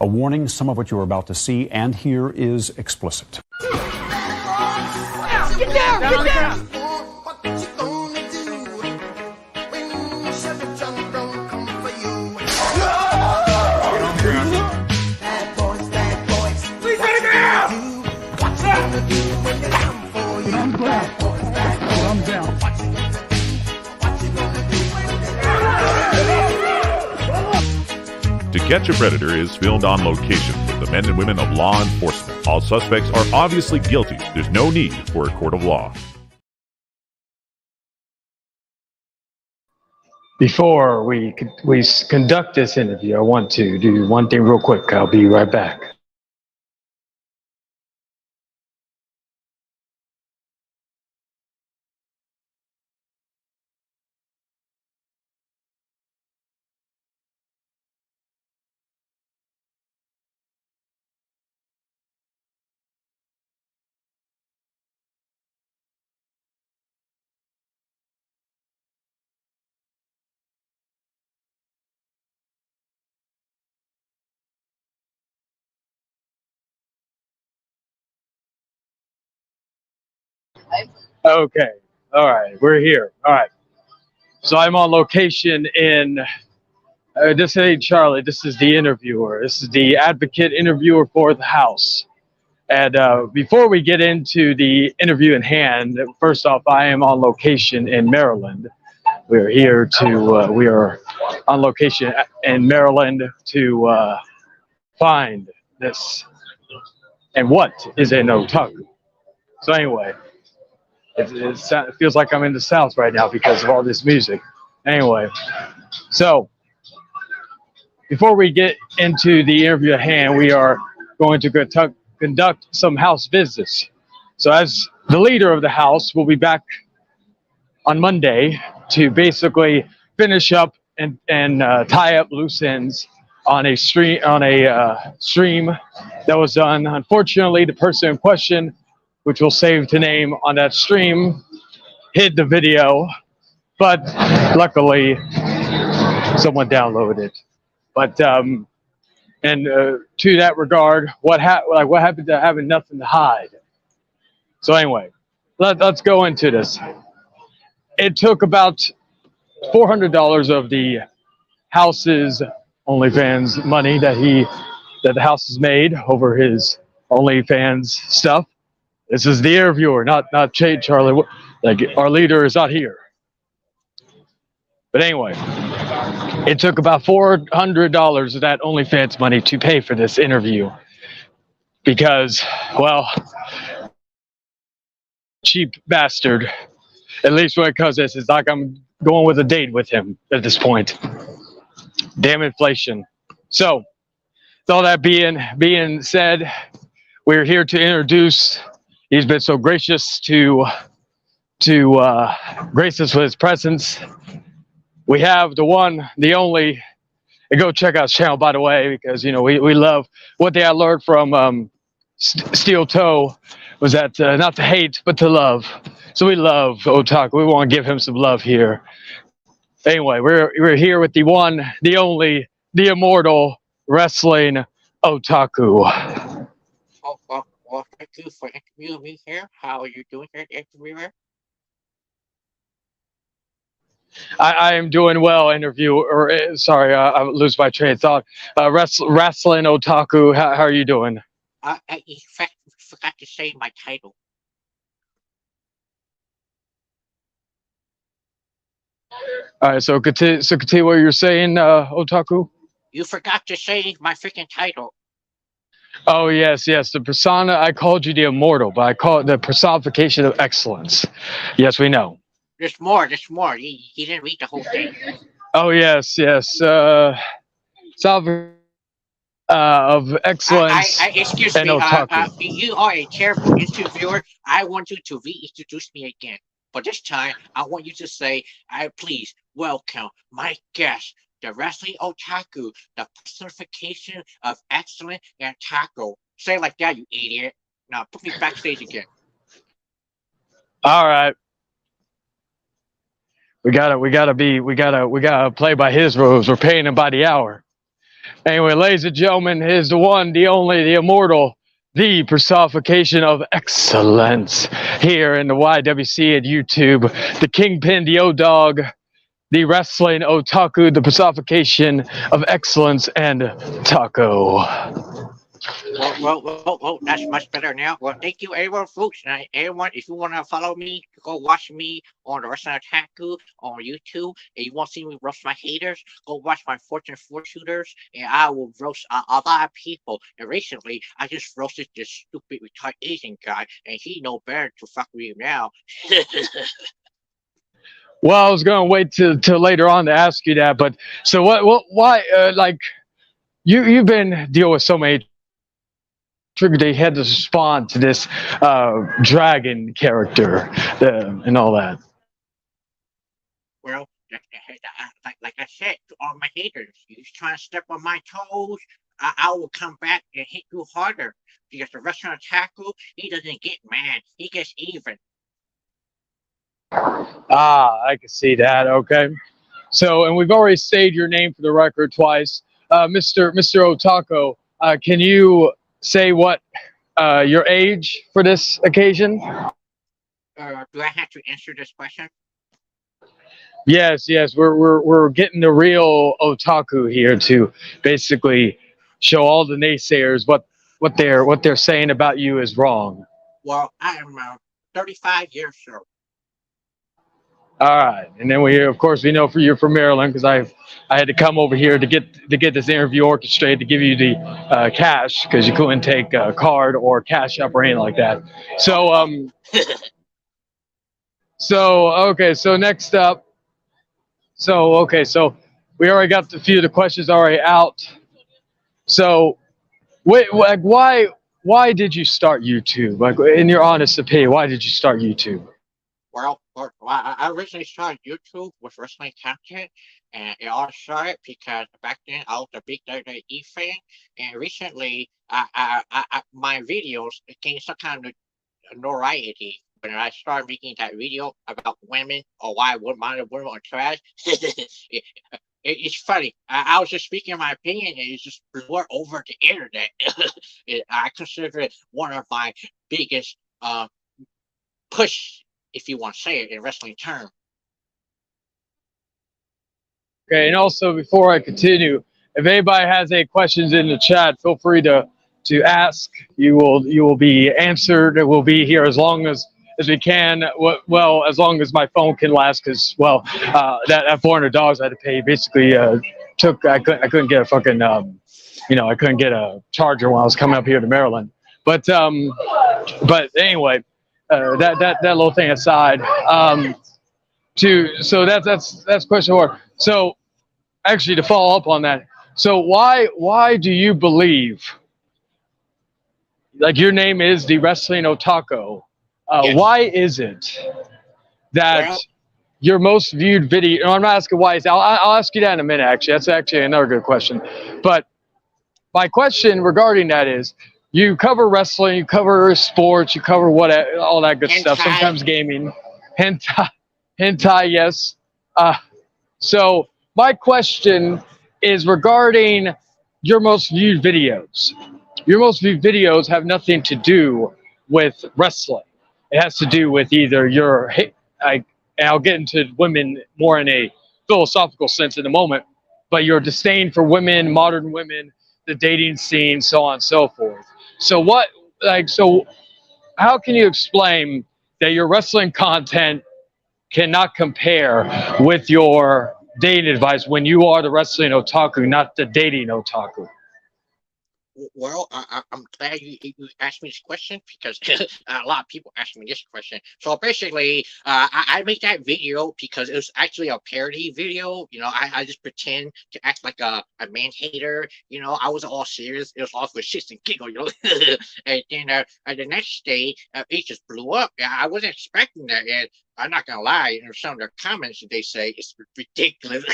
A warning, some of what you're about to see and hear is explicit. Get down! Get down! To Catch a Predator is filmed on location with the men and women of law enforcement. All suspects are obviously guilty. There's no need for a court of law. Before we conduct this interview, I want to do one thing real quick. I'll be right back. Okay. All right. We're here. All right. So I'm on location in, this ain't Charlie. This is the interviewer. This is the advocate interviewer for the House. And before we get into the interview in hand, first off, I am on location in Maryland. We're here to, we are on location in Maryland to find this. And what is an otaku? So anyway. It feels like I'm in the South right now because of all this music. Anyway, so before we get into the interview at hand, we are going to conduct some House business. So as the leader of the House, we'll be back on Monday to basically finish up and tie up loose ends on a stream that was done. Unfortunately, the person in question, which we'll save to name on that stream, hid the video, but luckily someone downloaded it. But to that regard, what happened to having nothing to hide? So anyway, let's go into this. It took about $400 of the House's OnlyFans money that the House has made over his OnlyFans stuff. This is the interviewer, not Charlie. Like, our leader is not here. But anyway, it took about $400 of that OnlyFans money to pay for this interview. Because, well, cheap bastard. At least when it comes to this, it's like I'm going with a date with him at this point. Damn inflation. So, with all that being said, we're here to introduce. He's been so gracious to grace us with his presence. We have the one, the only, and go check out his channel, by the way, because, you know, we love, what I learned from Steel Toe was that not to hate, but to love. So we love Otaku. We want to give him some love here. Anyway, we're here with the one, the only, the immortal wrestling Otaku. Well, thank you for interviewing me here. How are you doing here, interviewer? I am doing well, interviewer. Sorry, I lose my train of thought. Wrestling Otaku, how are you doing? In fact, I forgot to say my title. All right, so continue what you're saying, Otaku. You forgot to say my freaking title. Oh, yes. The persona, I called you the immortal, but I call it the personification of excellence. Yes, we know. There's more. You didn't read the whole thing. Oh, yes. Of excellence excuse and me, Otaku. you are a terrible interviewer. I want you to reintroduce me again. But this time, I want you to say, please welcome my guest, the wrestling Otaku, the personification of excellent and taco. Say it like that, you idiot. Now put me backstage again. All right. We gotta play by his rules. We're paying him by the hour. Anyway, ladies and gentlemen, here's the one, the only, the immortal, the personification of excellence here in the YWC at YouTube. The Kingpin, the O-Dog, the wrestling otaku, the personification of excellence and taco. Well, that's much better now. Well, thank you, everyone, folks. And everyone, if you want to follow me, go watch me on the Wrestling Otaku on YouTube. And you want to see me roast my haters, go watch my Fortune 4 shooters, and I will roast a lot of people. And recently, I just roasted this stupid retired Asian guy, and he know better to fuck with you now. Well, I was going to wait till later on to ask you that, but so why, like, you've been dealing with so many trigger, they had to respond to this dragon character and all that. Well, like I said to all my haters, you trying to step on my toes, I will come back and hit you harder. Because the Wrestling Otaku, he doesn't get mad, he gets even. I can see that. Okay, so and we've already stated your name for the record twice, Mr. Otaku. Can you say what your age for this occasion? Do I have to answer this question? Yes, we're getting the real otaku here to basically show all the naysayers what they're saying about you is wrong. Well, I am 35 years old. All right, and then of course we know you're from Maryland because I had to come over here to get this interview orchestrated to give you the cash because you couldn't take a card or Cash App or anything like that. So okay, so next up, so we already got a few of the questions already out. So wait, like why did you start YouTube? Like in your honest opinion, why did you start YouTube? Well, I originally started YouTube with wrestling content, and it all started because back then I was a big WWE fan, and recently my videos gained some kind of notoriety when I started making that video about women or why modern women are trash. It's funny. I was just speaking my opinion, and it's just blew over the internet. I consider it one of my biggest push, if you want to say it in wrestling term. Okay, and also before I continue, if anybody has any questions in the chat, feel free to ask. You will be answered. It will be here as long as we can. Well, as long as my phone can last, because that $400 I had to pay basically I couldn't get a fucking I couldn't get a charger when I was coming up here to Maryland. But anyway. That little thing aside, so that's question 4. So actually to follow up on that, so why do you believe, like your name is the Wrestling Otaku, Yes. Why is it that your most viewed video, no, I'm not asking why, I'll ask you that in a minute actually, that's actually another good question, but my question regarding that is, you cover wrestling, you cover sports, you cover all that good stuff. Sometimes gaming, hentai, yes. So my question is regarding your most viewed videos. Your most viewed videos have nothing to do with wrestling. It has to do with either and I'll get into women more in a philosophical sense in a moment, but your disdain for women, modern women, the dating scene, so on and so forth. So how can you explain that your wrestling content cannot compare with your dating advice when you are the wrestling otaku, not the dating otaku? Well, I'm glad you asked me this question because a lot of people ask me this question. So basically, I made that video because it was actually a parody video. I just pretend to act like a man hater. I wasn't all serious. It was all for shits and giggles. And then the next day, it just blew up. I wasn't expecting that. And I'm not gonna lie, some of their comments they say it's ridiculous.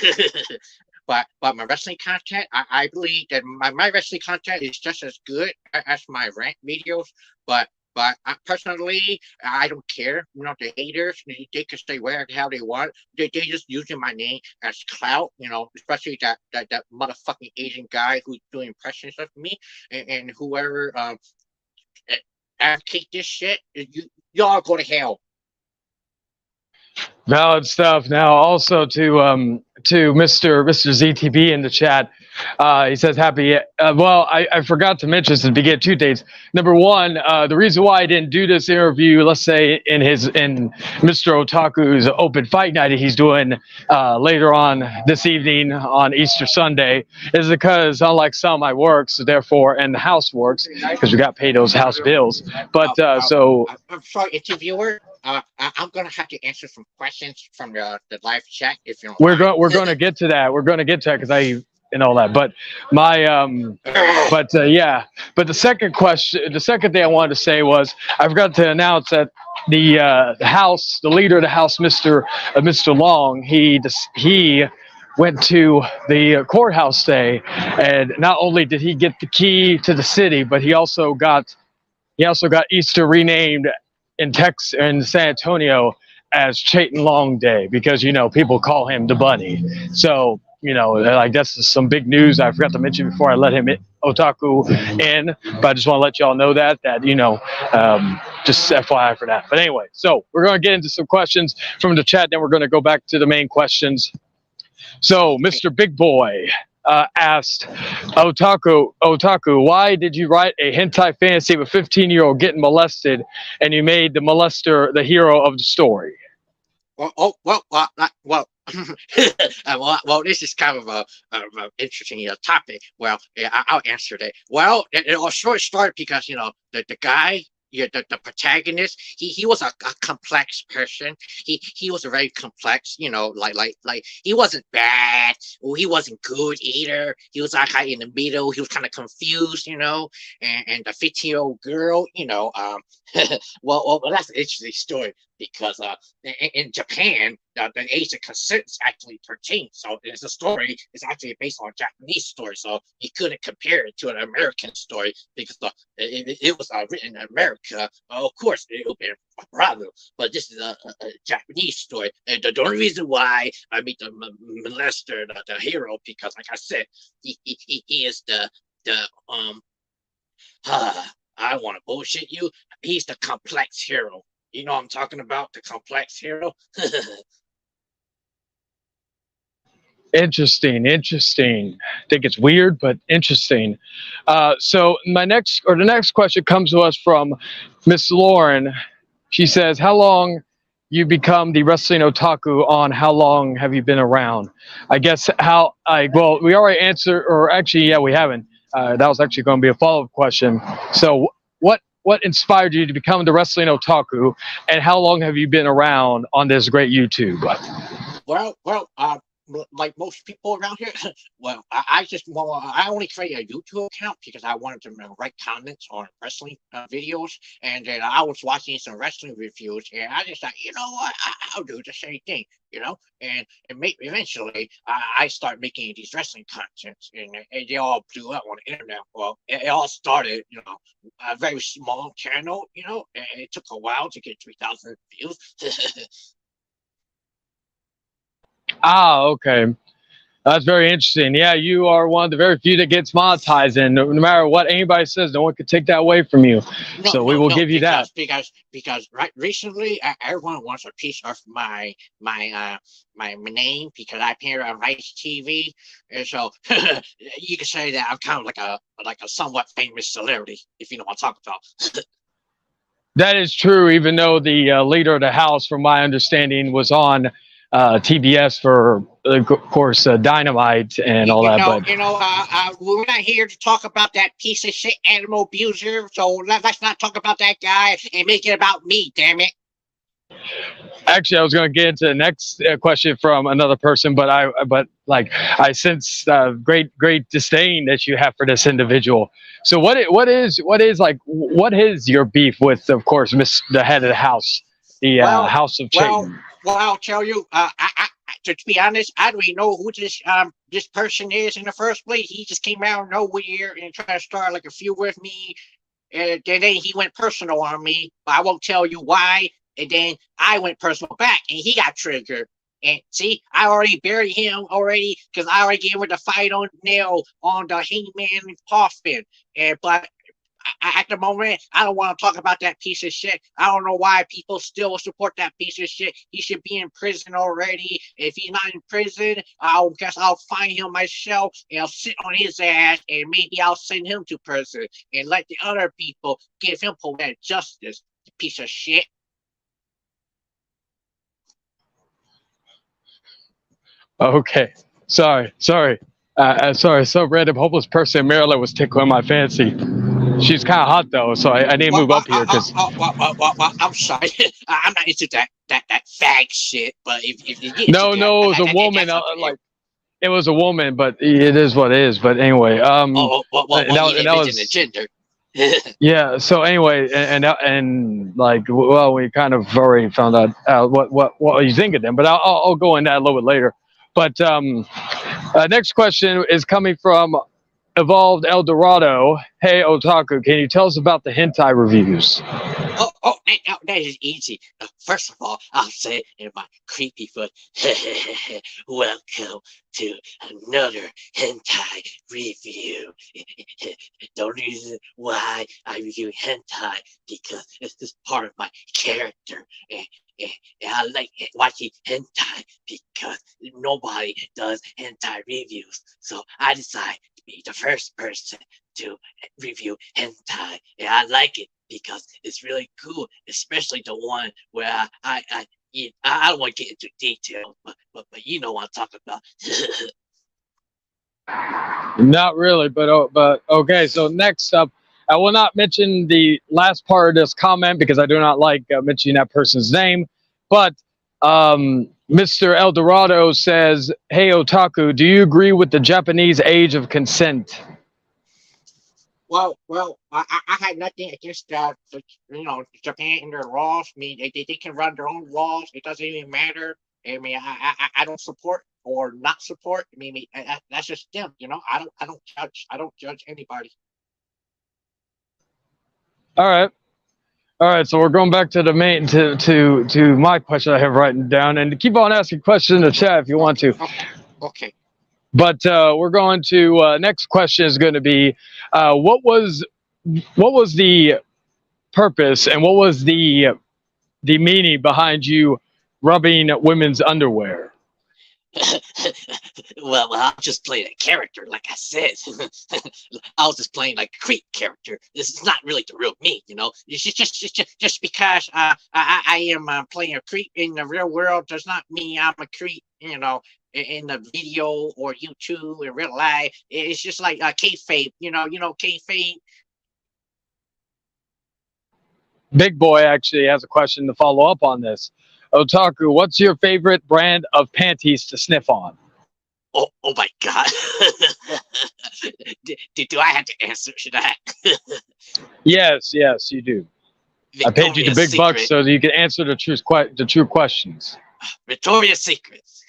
But my wrestling content, I believe that my wrestling content is just as good as my rant videos. But But personally, I don't care. The haters, they can say where the hell they want. They just using my name as clout. Especially that motherfucking Asian guy who's doing impressions of me, and whoever advocate this shit. Y'all go to hell. Valid stuff. Now, also to Mr. ZTB in the chat, he says happy. Well, I forgot to mention this at the beginning. 2 dates. Number one, the reason why I didn't do this interview, let's say in Mr. Otaku's open fight night that he's doing later on this evening on Easter Sunday, is because unlike some, I work, so therefore, and the house works because we got to pay those house bills. But so I'm sorry, interviewer. I'm gonna have to answer some questions from the live chat if you don't we're mind. going to get to that. We're going to get to that because I and all that. But my yeah. But the second thing I wanted to say was I forgot to announce that the House, the leader of the House, Mr. Long, he went to the courthouse today, and not only did he get the key to the city, but he also got Easter renamed in San Antonio as Chayton Long Day because people call him the Bunny. So like that's just some big news I forgot to mention before I let him Otaku in. But I just want to let y'all know that just FYI for that. But anyway, so we're going to get into some questions from the chat. Then we're going to go back to the main questions. So Mr. Big Boy asked Otaku, why did you write a hentai fantasy of a 15-year-old getting molested, and you made the molester the hero of the story? Well, this is kind of a interesting topic. Well, yeah, I'll answer that. Well, it was short started because the guy. Yeah, the protagonist, he was a complex person. He was a very complex, like he wasn't bad or he wasn't good either. He was like in the middle. He was kind of confused, and the 15-year-old girl, well, that's an interesting story because in Japan, the age of consent is actually 13. So it's a story. It's actually based on a Japanese story. So you couldn't compare it to an American story because it was written in America. Of course, it would be a problem. But this is a Japanese story. And the only reason why I made the molester the hero because, like I said, he is the I want to bullshit you. He's the complex hero. You know what I'm talking about? The complex hero. Interesting. I think it's weird, but interesting. So the next question comes to us from Miss Lauren. She says, how long you become the wrestling otaku on how long have you been around? I guess we already answered, or actually, yeah, we haven't. That was actually going to be a follow-up question. So what inspired you to become the wrestling otaku, and how long have you been around on this great YouTube? Well, like most people around here, well, I only created a YouTube account because I wanted to write comments on wrestling videos, and then I was watching some wrestling reviews, and I just thought, you know what, I'll do the same thing, and eventually I started making these wrestling contents, and they all blew up on the internet. Well, it all started, a very small channel, and it took a while to get 3,000 views. Okay. That's very interesting. Yeah, you are one of the very few that gets monetized, and no matter what anybody says, no one could take that away from you. We will give you that. Because right recently, everyone wants a piece of my name because I appear on Rice TV, and so you can say that I'm kind of like a somewhat famous celebrity, if you know what I'm talking about. That is true, even though the leader of the house, from my understanding, was on TBS for, of course, Dynamite and all that. We're not here to talk about that piece of shit animal abuser, so let's not talk about that guy and make it about me, damn it. Actually, I was going to get into the next question from another person, but I sense great disdain that you have for this individual. So what is your beef with, of course, the head of the house, the House of Chayton? Well, I'll tell you. To be honest, I don't even know who this person is in the first place. He just came out of nowhere and tried to start like a feud with me. and then he went personal on me, but I won't tell you why. And then I went personal back, and he got triggered. And see, I already buried him already because I already gave her the fight on nail on the Hangman Coffin. But at the moment, I don't want to talk about that piece of shit. I don't know why people still support that piece of shit. He should be in prison already. If he's not in prison, I guess I'll find him myself and I'll sit on his ass and maybe I'll send him to prison and let the other people give him poetic justice. Piece of shit. Okay, sorry. Sorry, some random homeless person in Maryland was tickling my fancy. She's kind of hot though, so I need to move up here because. I'm sorry, I'm not into that fag shit. But if you get No, it was a woman. Like it was a woman, but it is what it is. But anyway, you didn't mention the gender. Yeah. So anyway, and like, well, we kind of already found out what you think of them, but I'll go into that a little bit later. But next question is coming from Evolved El Dorado. Hey, Otaku, can you tell us about the hentai reviews? That is easy. First of all, I'll say in my creepy foot, welcome to another hentai review. The reason why I review hentai because it's just part of my character. And I like watching hentai because nobody does hentai reviews. So I decided to be the first person to review hentai. And I like it because it's really cool, especially the one where I don't want to get into detail, but you know what I'm talking about. Not really, but okay. So next up, I will not mention the last part of this comment because I do not like mentioning that person's name. But Mr. El Dorado says, "Hey Otaku, do you agree with the Japanese age of consent?" Well, I had nothing against Japan and their laws. I mean, they can run their own laws. It doesn't even matter. I mean, I don't support or not support. I mean, that's just them. You know, I don't judge. I don't judge anybody. All right. So we're going back to the main to my question I have written down, and keep on asking questions in the chat if you want to. Okay. But we're going to next question is going to be what was the purpose and what was the meaning behind you rubbing women's underwear? Well, I'm just playing a character, like I said. I was just playing like a creep character. This is not really the real me, you know. It's just because I am playing a creep in the real world does not mean I'm a creep, you know. In the video or YouTube in real life, it's just like kayfabe, you know, kayfabe. Big Boy actually has a question to follow up on this. Otaku, what's your favorite brand of panties to sniff on? Oh my God. do I have to answer? Should I? Yes, you do. I paid you the big bucks so that you can answer the true questions. Victoria's Secrets.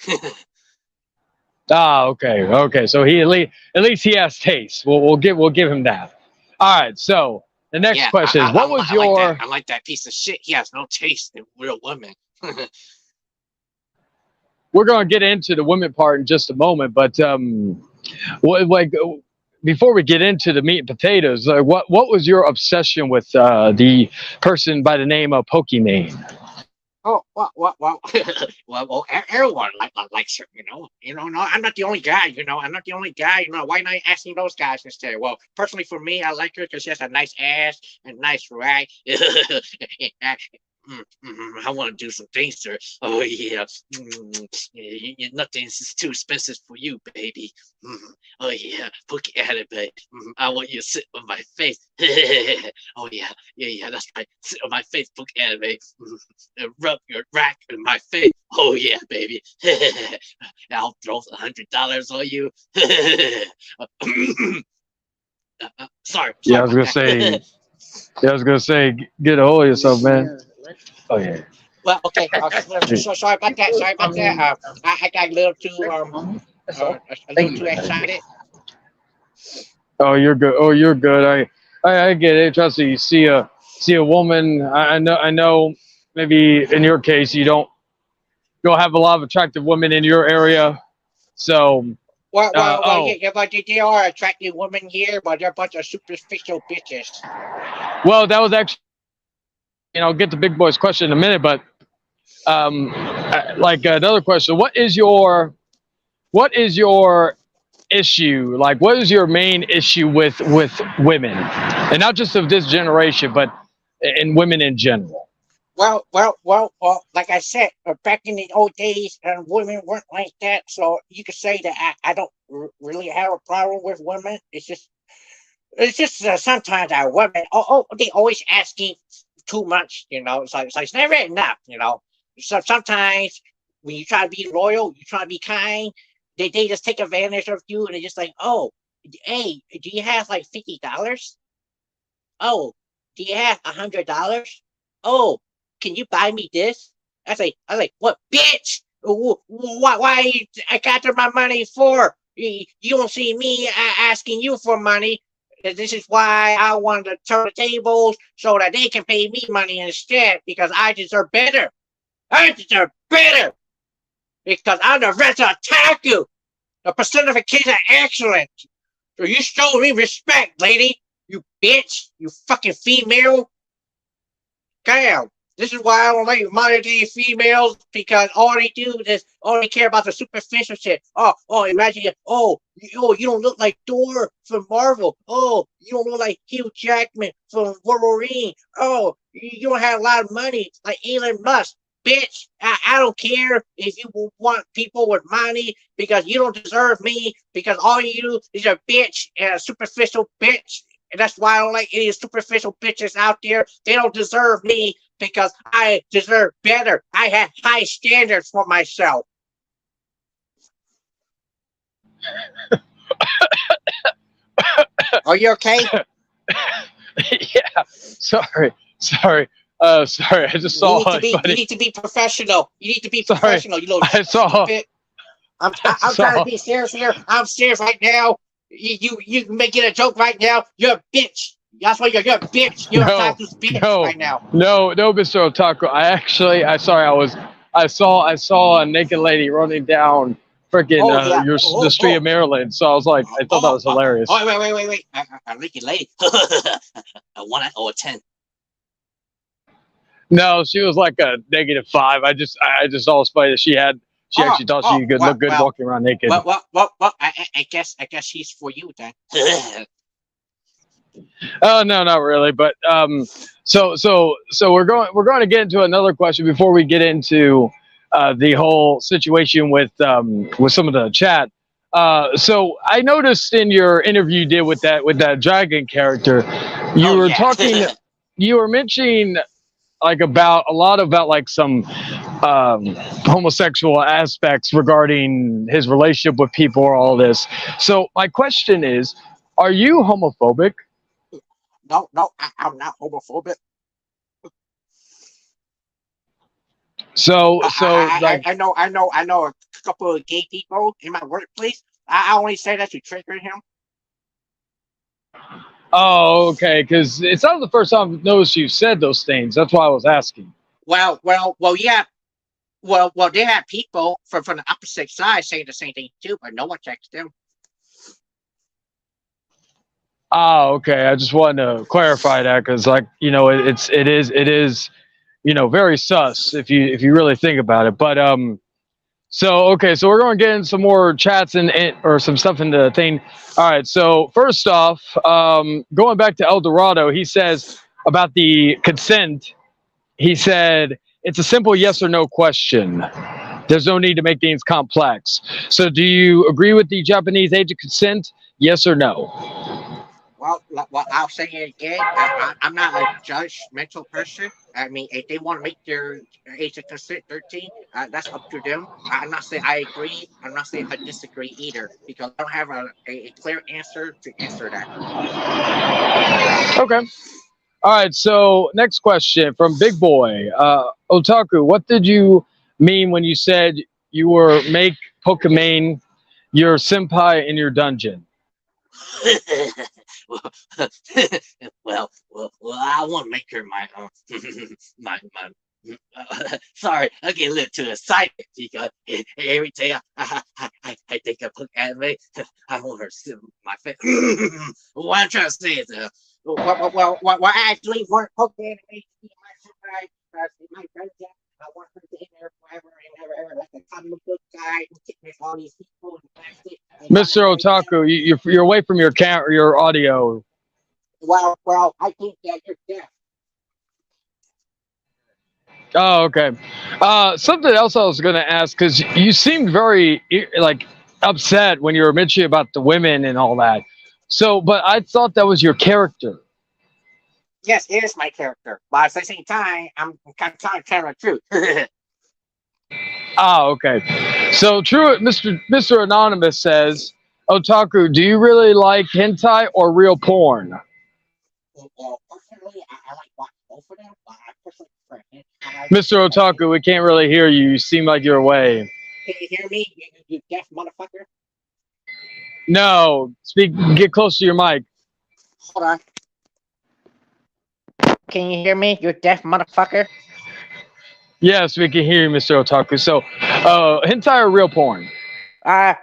Okay. So he at least he has taste. We'll give him that. All right. So the next question is, what was your? I like that piece of shit. He has no taste in real women. We're going to get into the women part in just a moment, but before we get into the meat and potatoes, what was your obsession with the person by the name of Pokimane? Oh, well, everyone likes her, you know. No, I'm not the only guy, you know. Why not asking those guys instead? Well, personally for me, I like her because she has a nice ass and nice rack. I want to do some things to her. Oh yeah, nothing's too expensive for you, baby. Oh yeah, poke at it, babe. I want you to sit on my face. Oh yeah, that's right. Sit on my face, poke at it, babe. Rub your rack in my face. Oh yeah, baby. I'll throw $100 on you. Sorry. Yeah, I was gonna say, get a hold of yourself, man. Oh yeah. Well, okay. So sorry about that. I got a little too excited. Oh, you're good. I get it. Trust me. You see a woman. I know. Maybe in your case, you don't have a lot of attractive women in your area. So, Yeah, oh, yeah, but they are attractive women here, but they're a bunch of superficial bitches. well, that was actually, I'll get to Big Boy's question in a minute, but like another question, what is your issue? Like, what is your main issue with women, and not just of this generation, but in women in general? Like I said, back in the old days, women weren't like that. So you could say that I don't really have a problem with women. It's just sometimes our women, they always asking too much. It's like it's never enough. So sometimes when you try to be loyal, you try to be kind, they just take advantage of you, and they're just like, oh, hey, do you have like $50? Oh, do you have $100? Oh, can you buy me this? I was like, what, bitch? Why I got my money for? You don't see me asking you for money. This is why I wanted to turn the tables so that they can pay me money instead because I deserve better. I deserve better because I'm the Red Otaku, the personification of excellence. So you show me respect, lady. You bitch. You fucking female. Damn. This is why I don't like modern day females because all they do is all they care about the superficial shit. Imagine you don't look like Thor from Marvel. Oh, you don't look like Hugh Jackman from Wolverine. Oh, you don't have a lot of money like Elon Musk. Bitch, I don't care if you want people with money because you don't deserve me because all you do is a bitch and a superficial bitch. And that's why I don't like any superficial bitches out there. They don't deserve me because I deserve better. I have high standards for myself. Are you okay? Yeah, sorry. Sorry. I just You saw need to a be. You funny. need to be professional. You need to be Sorry, professional. You know, I saw. stupid. I'm. I I'm trying to saw. be serious here. I'm serious right now. You making a joke right now. You're a bitch. That's why you're a bitch. You're a No, toxic bitch no, right now. no, Mr. Otaku. I saw a naked lady running down freaking Oh yeah. the Oh street oh of Maryland. So I was like, I thought that was hilarious. wait. I like it lady. A 1 or a 10. No, she was like a -5. I just always funny that she Oh actually thought oh she could well look good well walking around naked. well. I guess she's for you then. Oh no, not really. But so we're going to get into another question before we get into the whole situation with some of the chat. So I noticed in your interview you did with that dragon character, you Oh were yeah. talking, you were mentioning like about a lot about like some homosexual aspects regarding his relationship with people or all this. So my question is, are you homophobic? No, I'm not homophobic. So like, I know a couple of gay people in my workplace. I only say that to trigger him. oh, okay, because it's not the first time I've noticed you said those things. That's why I was asking. Yeah. Well, they have people from the opposite side saying the same thing too, but no one checks them. Oh, okay. I just wanted to clarify that because, like, it is very sus if you really think about it. But so okay, so we're going to get in some more chats and or some stuff in the thing. All right. So first off, going back to El Dorado, he says about the consent. He said it's a simple yes or no question. There's no need to make things complex. So, do you agree with the Japanese age of consent? Yes or no? Well, I'll say it again. I'm not a judgmental person. I mean, if they want to make their age of consent 13, that's up to them. I'm not saying I agree. I'm not saying I disagree either because I don't have a clear answer to answer that. Okay. All right. So, next question from Big Boy. Otaku, what did you mean when you said you were make Pokemon your senpai in your dungeon? I want to make her my my. Sorry, I get a little too excited because every day I think I put anime, I want her to sit on my face. What I'm trying to say is, well, actually, want poke anime to be my surprise because my friend Jack, I want her to in there forever and ever, like a comic book guy who kidnaps all these people and plastic. Mr. Otaku, you're away from your your audio. Well, I think that you're deaf. Oh, okay. Something else I was going to ask, because you seemed very like upset when you were mentioning about the women and all that. So, but I thought that was your character. Yes, it is my character, but at the same time, I'm kind of trying to tell the truth. Okay. So, true. Mr. Anonymous says, Otaku, do you really like hentai or real porn? Well, personally, I like watching both of them, but I personally prefer hentai. Mr. Otaku, we can't really hear you. You seem like you're away. Can you hear me, you deaf motherfucker? No, get close to your mic. Hold on. Can you hear me, you deaf motherfucker? Yes, we can hear you, Mr. Otaku. So, hentai or real porn?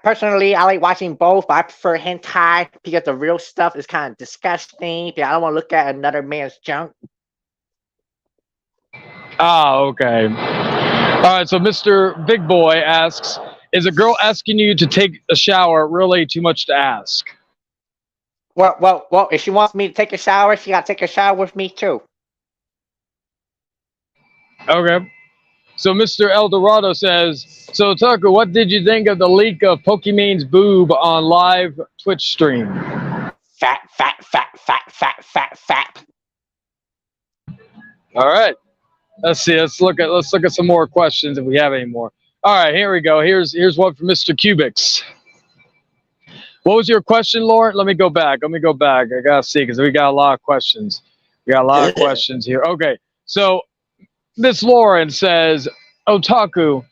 Personally, I like watching both, but I prefer hentai because the real stuff is kind of disgusting. I don't want to look at another man's junk. Okay. All right, so Mr. Big Boy asks, is a girl asking you to take a shower really too much to ask? Well, if she wants me to take a shower, she got to take a shower with me too. Okay. So Mr. Eldorado says, so Tucker, what did you think of the leak of Pokemon's boob on live Twitch stream? Fat. All right. Let's see. Let's look at some more questions if we have any more. All right, here we go. Here's one from Mr. Cubics. What was your question, Lauren? Let me go back. I gotta see because we got a lot of questions. Here. Okay, so Miss Lauren says, Otaku,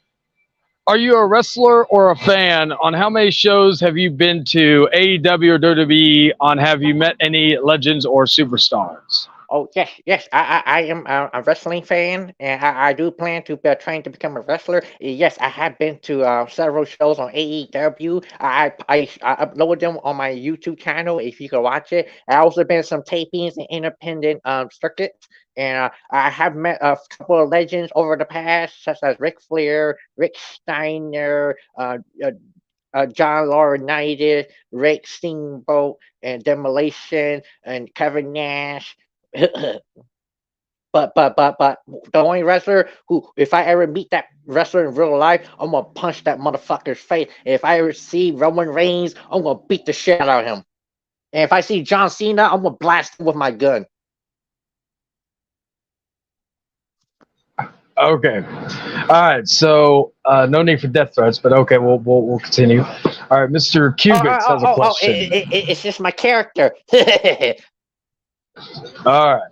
are you a wrestler or a fan? On how many shows have you been to, AEW or WWE? On have you met any legends or superstars? Oh, yes. I am a wrestling fan, and I do plan to train to become a wrestler. Yes, I have been to several shows on AEW. I upload them on my YouTube channel if you can watch it. I also been to some tapings in independent circuits, and I have met a couple of legends over the past, such as Ric Flair, Rick Steiner, John Laurinaitis, Rick Steamboat, and Demolition, and Kevin Nash. but the only wrestler who, if I ever meet that wrestler in real life, I'm gonna punch that motherfucker's face. And if I ever see Roman Reigns, I'm gonna beat the shit out of him. And if I see John Cena, I'm gonna blast him with my gun. Okay. All right. So no need for death threats, but okay, we'll continue. All right, Mr. Cubics has a question. It's just my character. All right.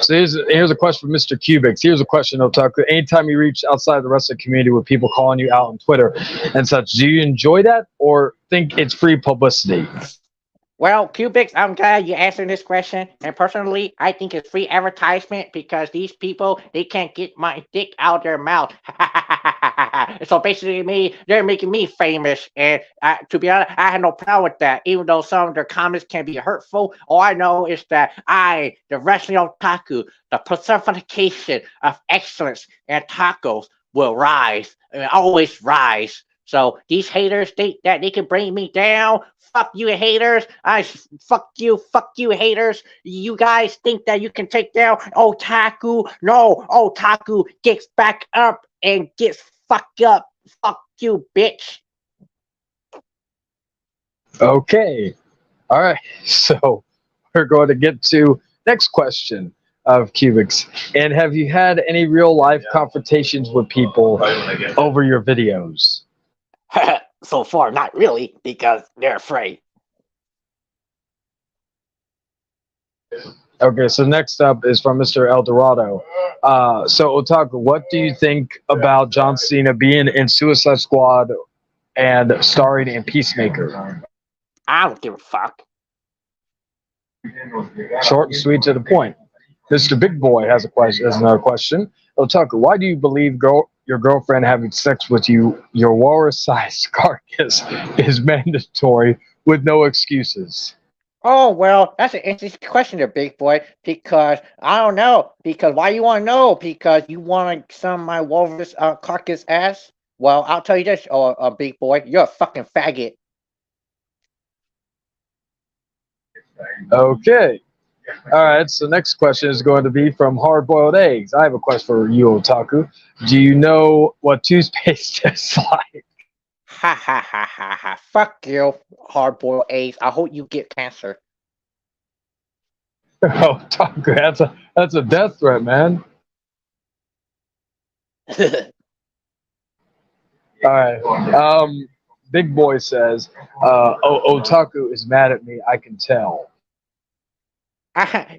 So here's a question from Mr. Cubics. Here's a question, Otaku. Anytime you reach outside the wrestling community with people calling you out on Twitter and such, do you enjoy that or think it's free publicity? Well, Cubics, I'm glad you answered this question. And personally, I think it's free advertisement because these people, they can't get my dick out of their mouth. So basically, they're making me famous. And to be honest, I had no problem with that. Even though some of their comments can be hurtful, all I know is that I, the wrestling otaku, the personification of excellence and tacos, will rise and always rise. So these haters think that they can bring me down. Fuck you, haters. Fuck you, haters. You guys think that you can take down Otaku? No, Otaku gets back up and gets fucked up. Fuck you, bitch. Okay. All right. So we're going to get to next question of Cubics. And have you had any real life confrontations with people over your videos? So far, not really, because they're afraid. Okay, so next up is from Mr. Eldorado. So, Otaku, what do you think about John Cena being in Suicide Squad and starring in Peacemaker? I don't give a fuck. Short and sweet to the point. Mr. Big Boy has a question. Has another question. Otaku, why do you believe your girlfriend having sex with you, your walrus-sized carcass, is mandatory with no excuses? Oh, well, that's an interesting question there, big boy. Because I don't know. Because why you want to know? Because you want some of my walrus carcass ass? Well, I'll tell you this, big boy. You're a fucking faggot. Okay. All right. So next question is going to be from Hard Boiled Eggs. I have a question for you, Otaku. Do you know what toothpaste tastes like? Ha ha ha ha ha. Fuck you, hard boiled eggs. I hope you get cancer. Otaku, that's a death threat, man. All right. Big Boy says, Otaku is mad at me. I can tell.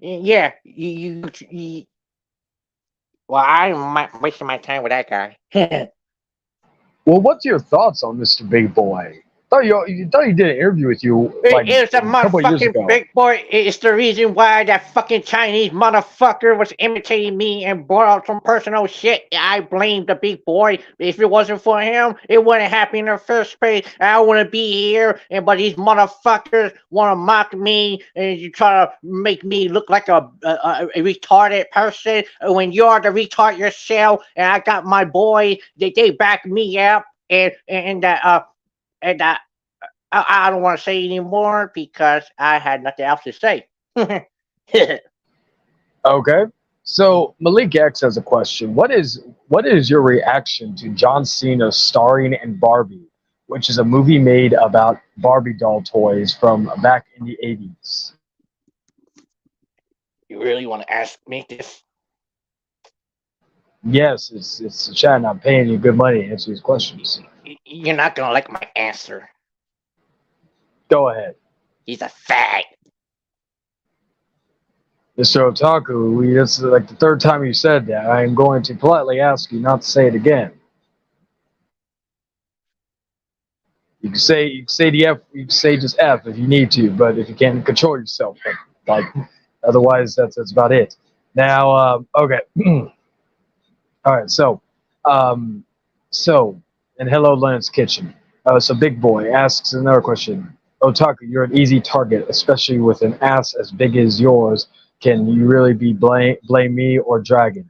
Yeah, you. Well, I'm wasting my time with that guy. Well, what's your thoughts on Mr. Big Boy? Thought you did an interview with you like It's a couple of years ago. motherfucking big boy. It's the reason why that fucking Chinese motherfucker was imitating me and brought out some personal shit. I blame the big boy. If it wasn't for him, it wouldn't happen in the first place. I wouldn't be here. But these motherfuckers want to mock me and you try to make me look like a retarded person when you're the retard yourself. And I got my boy. They back me up and I don't want to say anymore because I had nothing else to say. Okay. So Malik X has a question. What is your reaction to John Cena starring in Barbie, which is a movie made about Barbie doll toys from back in the 80s? You really want to ask me this? Yes, it's a chat. I'm paying you good money to answer these questions. You're not gonna like my answer. Go ahead. He's a fag. Mr. Otaku, this is like the third time you said that. I am going to politely ask you not to say it again. You can say the F. You can say just F if you need to, but if you can't control yourself, like otherwise, that's about it. Now, okay. All right. So, and hello, Leonard's Kitchen. So Big Boy asks another question. Otaku, you're an easy target, especially with an ass as big as yours. Can you really be blame me or Dragon?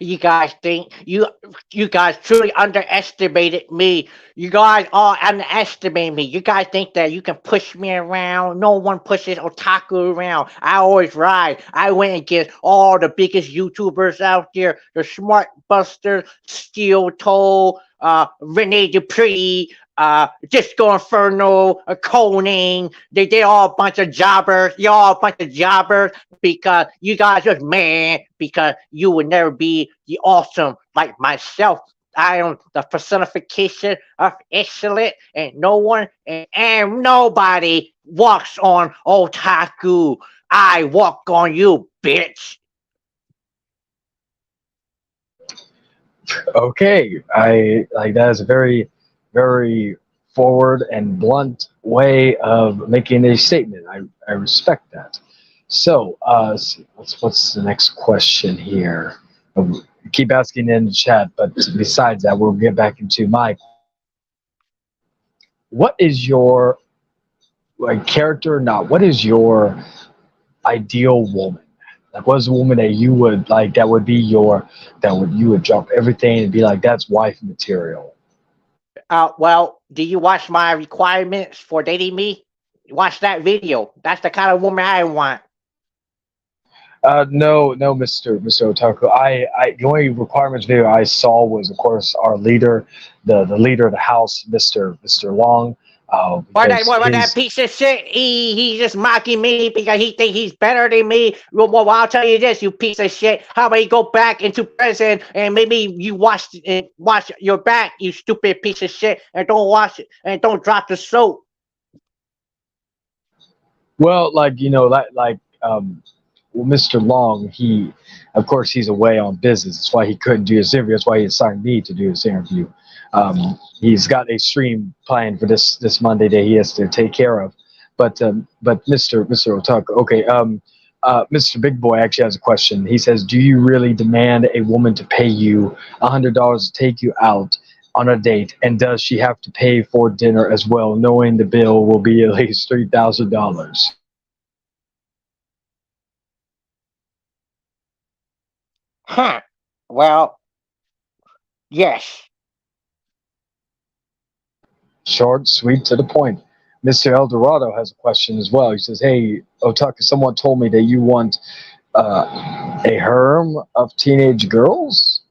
You guys think you guys truly underestimated me. You guys all underestimate me. You guys think that you can push me around. No one pushes Otaku around. I always ride. I went against all the biggest YouTubers out there. The Smart Buster, Steel Toe, Rene Dupree, Disco Inferno, Coning. They all a bunch of jobbers. You're all a bunch of jobbers because you guys are mad because you would never be the awesome like myself. I am the personification of excellence, and no one and nobody walks on Otaku. I walk on you, bitch. Okay, I like that is a very, very forward and blunt way of making a statement. I respect that. So, let's see, what's the next question here? Keep asking in the chat, but besides that, we'll get back into my. What is your character? Not what is your ideal woman? Like, what's a woman that you would like? That would be you would drop everything and be like, that's wife material. Well, do you watch my requirements for dating me? Watch that video. That's the kind of woman I want. No, Mr. Otaku. The only requirements video I saw was, of course, our leader, the leader of the house, Mr. Long. What that piece of shit? He's just mocking me because he thinks he's better than me. Well, I'll tell you this, you piece of shit. How about you go back into prison and maybe you watch your back, you stupid piece of shit, and don't wash it and don't drop the soap. Well, well, Mr. Long, of course, he's away on business. That's why he couldn't do his interview. That's why he assigned me to do his interview. He's got a stream planned for this Monday that he has to take care of. But Mr. Otaku, okay. Mr. Big Boy actually has a question. He says, "Do you really demand a woman to pay you $100 to take you out on a date, and does she have to pay for dinner as well, knowing the bill will be at least $3,000?" Huh. Well, yes. Short, sweet, to the point. Mr. Eldorado has a question as well. He says, "Hey, Otaku, someone told me that you want a harem of teenage girls.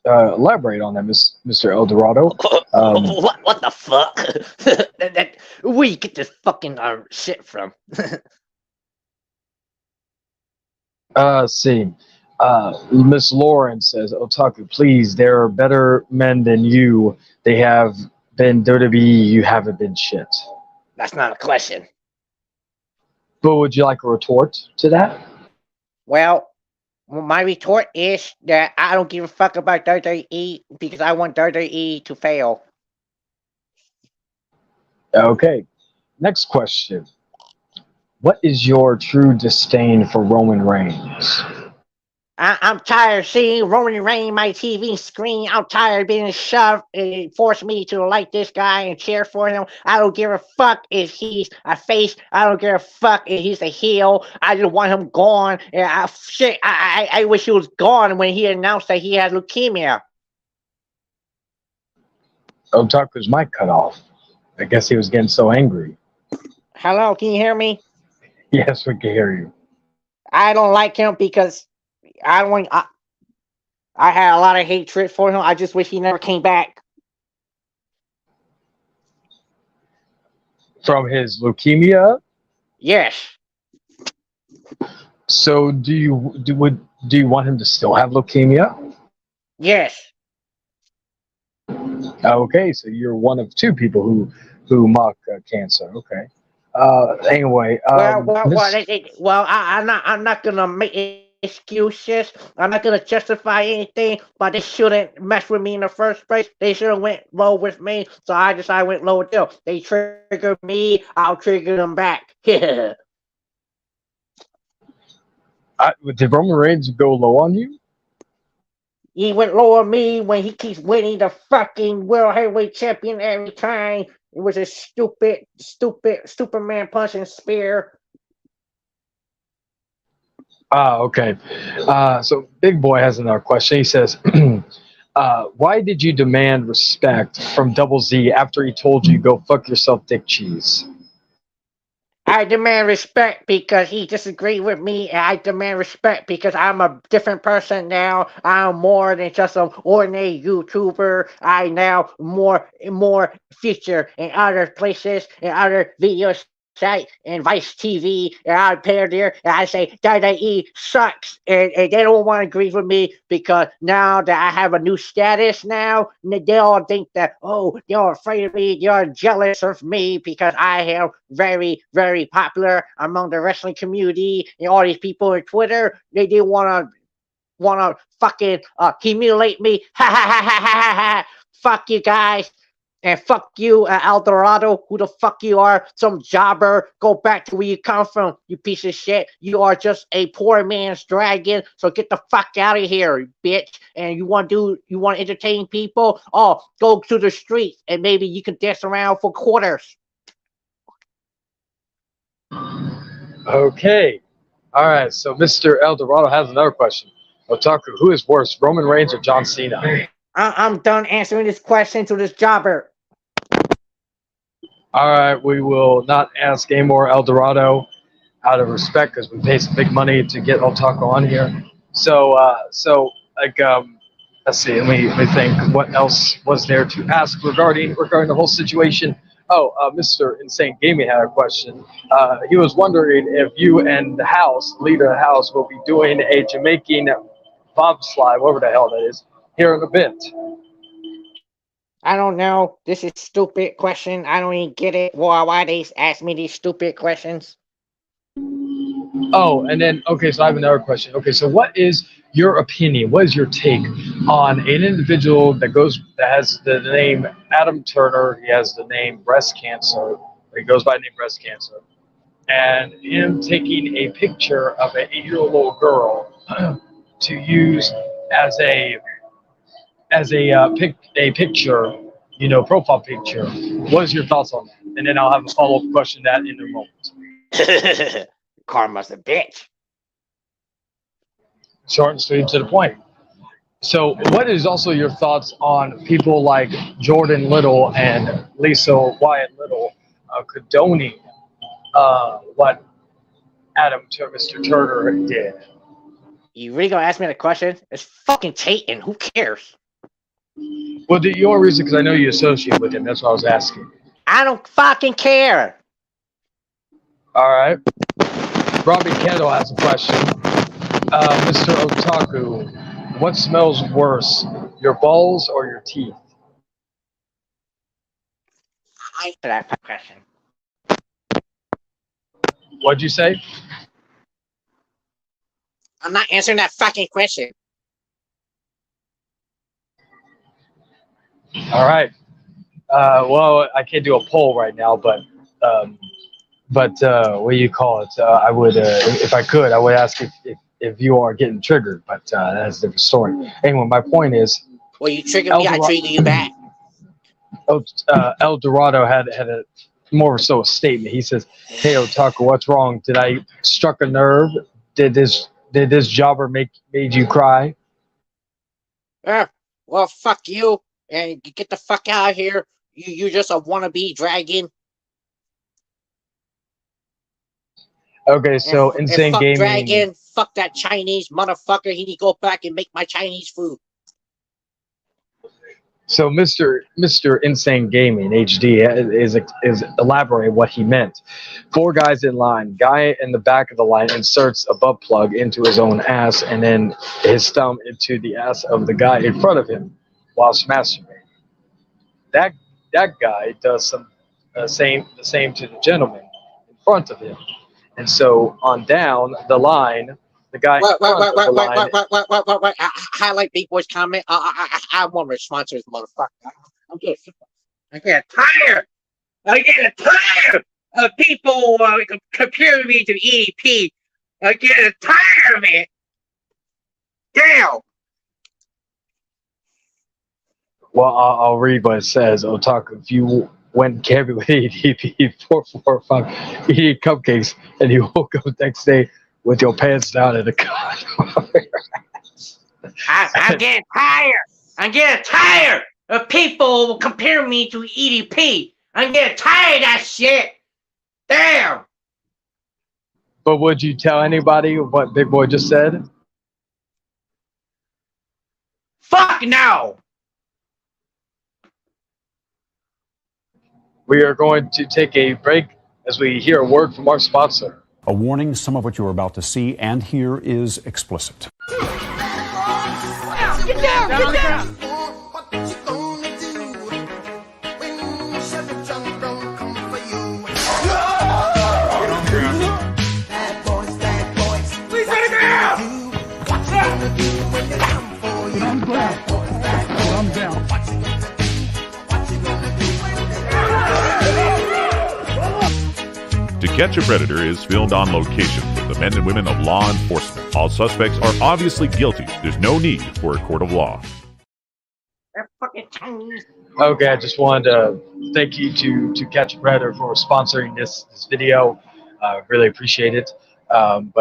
Elaborate on that, Mr. Eldorado." What the fuck? Where you get this fucking shit from? See. Miss Lauren says, "Otaku, please, there are better men than you. They have been WWE, you haven't been shit." That's not a question. But would you like a retort to that? Well, my retort is that I don't give a fuck about WWE because I want WWE to fail. Okay. Next question. What is your true disdain for Roman Reigns? I'm tired of seeing Roman Reigns on my TV screen. I'm tired of being shoved and forced me to like this guy and cheer for him. I don't give a fuck if he's a face. I don't give a fuck if he's a heel. I just want him gone. And I wish he was gone when he announced that he had leukemia. Otaku's mic cut off. I guess he was getting so angry. Hello, can you hear me? Yes, we can hear you. I don't like him because I had a lot of hatred for him. I just wish he never came back. From his leukemia? Yes. So do you want him to still have leukemia? Yes. Okay, so you're one of two people who mock cancer. Okay. Anyway. I'm not gonna make excuses. I'm not gonna justify anything, but they shouldn't mess with me in the first place. They should have went low with me, so I decided I went low with them. They triggered me, I'll trigger them back. Did Roman Reigns go low on you? He went low on me when he keeps winning the fucking World Heavyweight Champion every time. It was a stupid Superman punch and spear. Okay. So Big Boy has another question. He says, "Why did you demand respect from Double Z after he told you go fuck yourself, dick cheese?" I demand respect because he disagreed with me, and I demand respect because I'm a different person now. I'm more than just an ordinary YouTuber. I now more feature in other places, in other video sites, and Vice TV, and I appear there, and I say WWE sucks, and they don't want to agree with me because now that I have a new status now, they all think that, oh, they're afraid of me, they're jealous of me because I am very, very popular among the wrestling community, and all these people on Twitter, they wanna fucking humiliate me. Ha ha ha ha ha ha ha. Fuck you guys. And fuck you, Eldorado, who the fuck you are, some jobber. Go back to where you come from, you piece of shit. You are just a poor man's dragon, so get the fuck out of here, bitch. And you want to entertain people? Oh, go to the streets, and maybe you can dance around for quarters. Okay. All right. So Mr. Eldorado has another question. Otaku, who is worse, Roman Reigns or John Cena? I'm done answering this question to this jobber. All right, we will not ask any more Eldorado out of respect because we pay some big money to get Otaku on here. So let's see. Let me think. What else was there to ask regarding the whole situation? Oh, Mr. Insane Gaming had a question. He was wondering if you and the house, leader of the house, will be doing a Jamaican bobslide, whatever the hell that is, here in a bit. I don't know. This is stupid question. I don't even get it. Why they ask me these stupid questions? Oh, and then, okay, so I have another question. Okay, so what is your opinion, what is your take on an individual that has the name Adam Turner? He has the name breast cancer, or he goes by the name breast cancer, and him taking a picture of an 8-year-old little girl to use as a picture, profile picture. What is your thoughts on that? And then I'll have a follow-up question to that in a moment. Karma's a bitch. Short and sweet to the point. So, what is also your thoughts on people like Jordan Little and Lisa Wyatt Little condoning what Mr. Turner did? You really gonna ask me the question? It's fucking Tatum. Who cares? Well, the only reason, because I know you associate with him. That's what I was asking. I don't fucking care. All right. Robbie Kendall has a question. Mr. Otaku, what smells worse, your balls or your teeth? I answer that question. What'd you say? I'm not answering that fucking question. All right. Well, I can't do a poll right now, but what do you call it? I would, if I could, I would ask if you are getting triggered, but that's a different story. Anyway, my point is. Well, you triggered me, I trigger you back. El Dorado had a more so a statement. He says, "Hey Otaku, what's wrong? Did I struck a nerve? Did this jobber made you cry?" Well, fuck you, and get the fuck out of here. You just a wannabe dragon. Okay, so and Insane fuck Gaming. Dragon, fuck that Chinese motherfucker. He need to go back and make my Chinese food. So Mr. Insane Gaming HD is elaborating what he meant. 4 guys in line. Guy in the back of the line inserts a butt plug into his own ass and then his thumb into the ass of the guy in front of him whilst masturbating. That guy does the same to the gentleman in front of him. And so on down the line, the guy. Wait. Highlight Big Boy's comment. I want to respond to this motherfucker. I'm getting tired. I get tired of people comparing me to EDP. I get tired of it. Damn. Well, I'll read what it says. Otaku, if you went camping with EDP 445 eating cupcakes and you woke up the next day with your pants down in the car. I'm getting tired. I'm getting tired of people comparing me to EDP. I'm getting tired of that shit. Damn. But would you tell anybody what Big Boy just said? Fuck no. We are going to take a break as we hear a word from our sponsor. A warning, some of what you're about to see and hear is explicit. Get down! Get down! To Catch a Predator is filmed on location with the men and women of law enforcement. All suspects are obviously guilty. There's no need for a court of law. They're fucking Chinese. Okay, I just wanted to thank you to Catch a Predator for sponsoring this video. Really appreciate it. Otaku,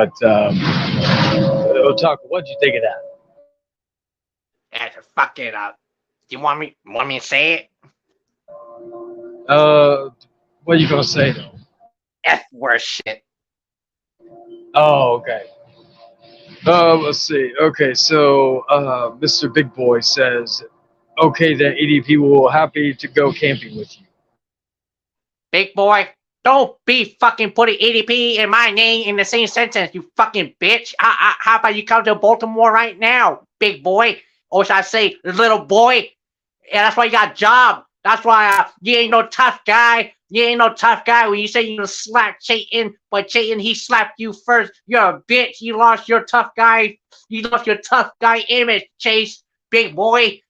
what did you think of that? That's fucking up. You want me to say it? What are you gonna say though? F-word shit. Oh, okay. Let's see. Okay, so Mr. Big Boy says, okay, then EDP will happy to go camping with you. Big Boy, don't be fucking putting EDP and my name in the same sentence, you fucking bitch. How about you come to Baltimore right now, Big Boy? Or should I say, little boy? Yeah, that's why you got a job. That's why you ain't no tough guy. You ain't no tough guy when you say you slap Chayton, but Chayton, he slapped you first. You're a bitch. You lost your tough guy. You lost your tough guy image, Chase, big boy.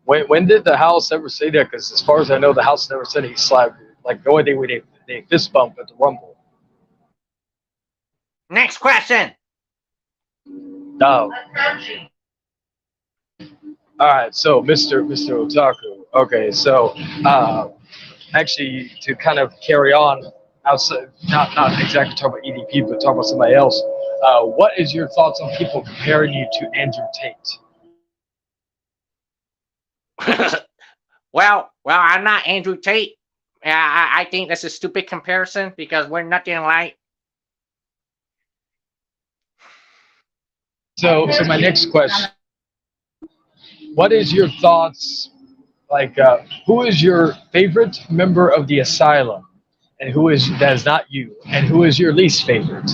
When did the House ever say that? Because as far as I know, the House never said he slapped you. Like the only thing they fist bump at the Rumble. Next question. No. All right, so Mr. Otaku. Okay, so actually to kind of carry on outside, not exactly talk about EDP, but talk about somebody else. What is your thoughts on people comparing you to Andrew Tate? Well, I'm not Andrew Tate. I think that's a stupid comparison because we're nothing alike. So my next question: what is your thoughts? Like, who is your favorite member of the Asylum, and who is that is not you, and who is your least favorite?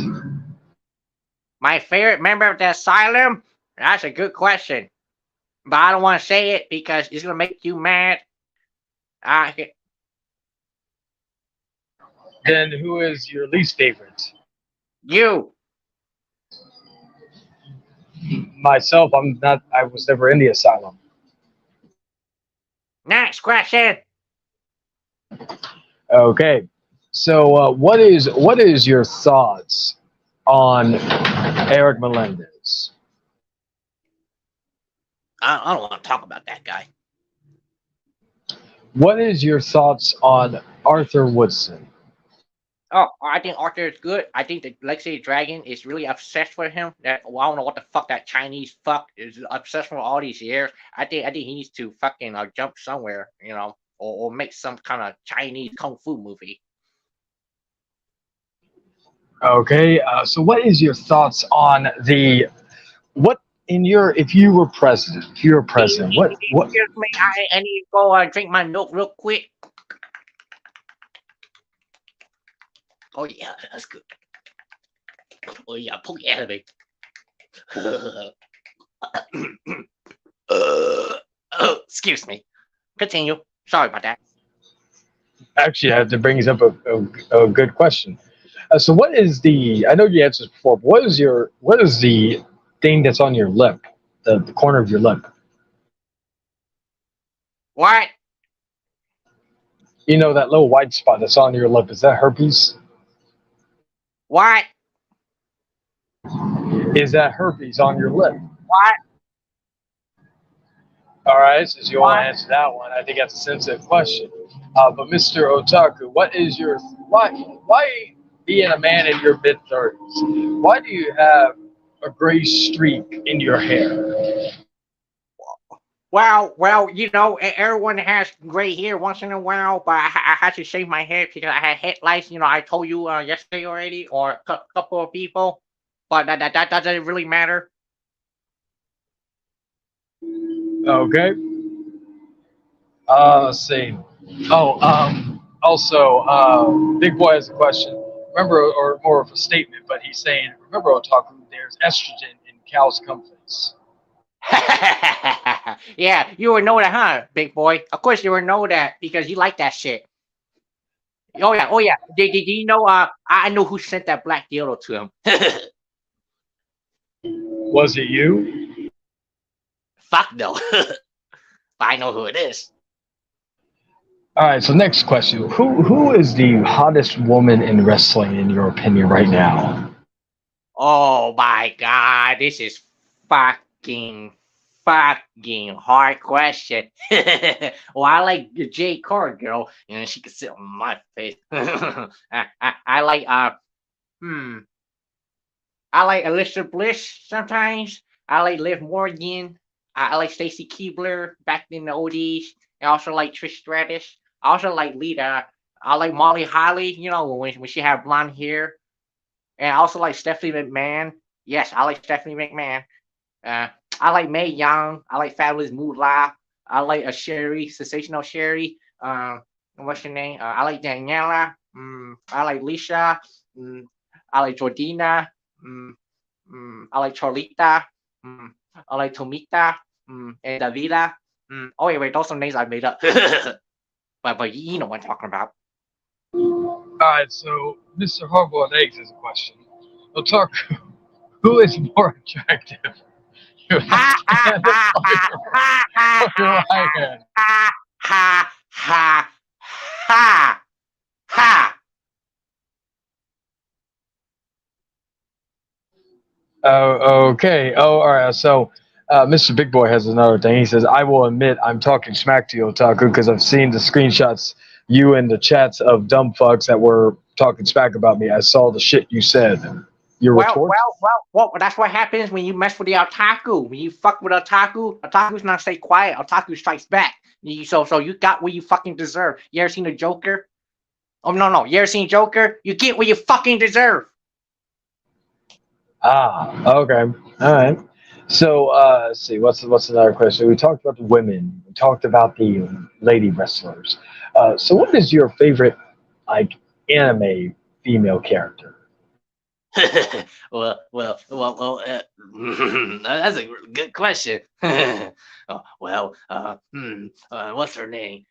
My favorite member of the Asylum? That's a good question. But I don't want to say it because it's going to make you mad. Then who is your least favorite? You. Myself, I'm not. I was never in the Asylum. Next question. Okay, so what is your thoughts on Eric Melendez? I don't want to talk about that guy. What is your thoughts on Arthur Woodson? Oh, I think Arthur is good. I think the Legacy Dragon is really obsessed with him. That I don't know what the fuck that Chinese fuck is obsessed with all these years. I think he needs to fucking jump somewhere, or make some kind of Chinese kung fu movie. Okay, so what is your thoughts on if you were president, what? Excuse me, I need to go drink my milk real quick. Oh yeah, that's good. Oh yeah, poke it out of me. Excuse me. Continue. Sorry about that. Actually, that brings up a good question. So what is I know you answered this before, but what is the thing that's on your lip, the corner of your lip? What? You know that little white spot that's on your lip, is that herpes? What? Is that herpes on your lip? What? All right, since you want to answer that one, I think that's a sensitive question. But Mr. Otaku, why being a man in your mid-30s, why do you have a gray streak in your hair? Well, everyone has gray hair once in a while, but I had to shave my head because I had head lice. I told you yesterday already, or a couple of people, but that doesn't really matter. Okay. Let's see. Oh, also, Big Boy has a question. Remember, or more of a statement, but he's saying, remember, Otaku, there's estrogen in cows' comfits. Yeah, you would know that, huh, Big Boy? Of course you would know that because you like that shit. Oh yeah. Did you know? I know who sent that black dildo to him. Was it you? Fuck no. But I know who it is. All right. So next question: Who is the hottest woman in wrestling in your opinion right now? Oh my god, this is fucking hard question. Well, I like the J Card girl, she can sit on my face. I like I like Alicia Bliss sometimes. I like Liv Morgan. I like Stacy Keibler back in the oldies. I also like Trish Stratus. I also like Lita. I like Molly Holly, when she had blonde hair. And I also like Stephanie McMahon. Yes, I like Stephanie McMahon. I like Mae Young. I like Fabulous Moolah. I like Sherry, Sensational Sherry. What's her name? I like Daniela. I like Lisha. I like Jordina. I like Charlita. I like Tomita. And Davida. Oh wait, those are names I made up. but you know what I'm talking about. All right, so Mr. Hardboiled Eggs has a question. Otaku, who is more attractive? Your Ha left ha hand ha ha ha ha or your ha right hand? ha ha ha ha ha. Oh, okay. Oh, all right. So, Mr. Big Boy has another thing. He says, "I will admit I'm talking smack to you, Otaku, because I've seen the screenshots you in the chats of dumb fucks that were talking smack about me. I saw the shit you said. Your Well, retort? well, well, well, that's what happens when you mess with the otaku. When you fuck with otaku's not stay quiet. Otaku strikes back. So you got what you fucking deserve. You ever seen the Joker? Oh no, you ever seen Joker? You get what you fucking deserve. Ah, okay. All right. So, let's see. What's another question? We talked about the women. We talked about the lady wrestlers. So, what is your favorite like anime female character? That's a good question. What's her name?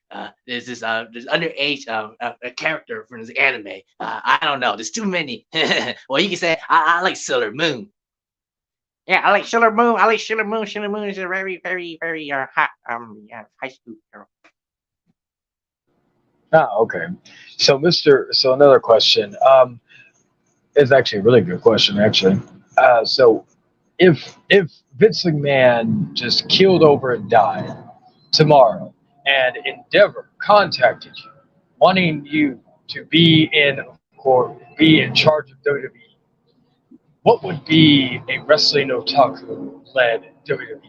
There's this underage a character from this anime. I don't know. There's too many. Well, you can say I like Sailor Moon. Yeah, I like Sailor Moon. I like Sailor Moon. Sailor Moon is a very, very, very hot high school girl. Ah, okay. So, so another question. It's actually a really good question, actually. So, if Vince McMahon just keeled over and died tomorrow, and Endeavor contacted you, wanting you to be in or be in charge of WWE, what would be a wrestling otaku led WWE?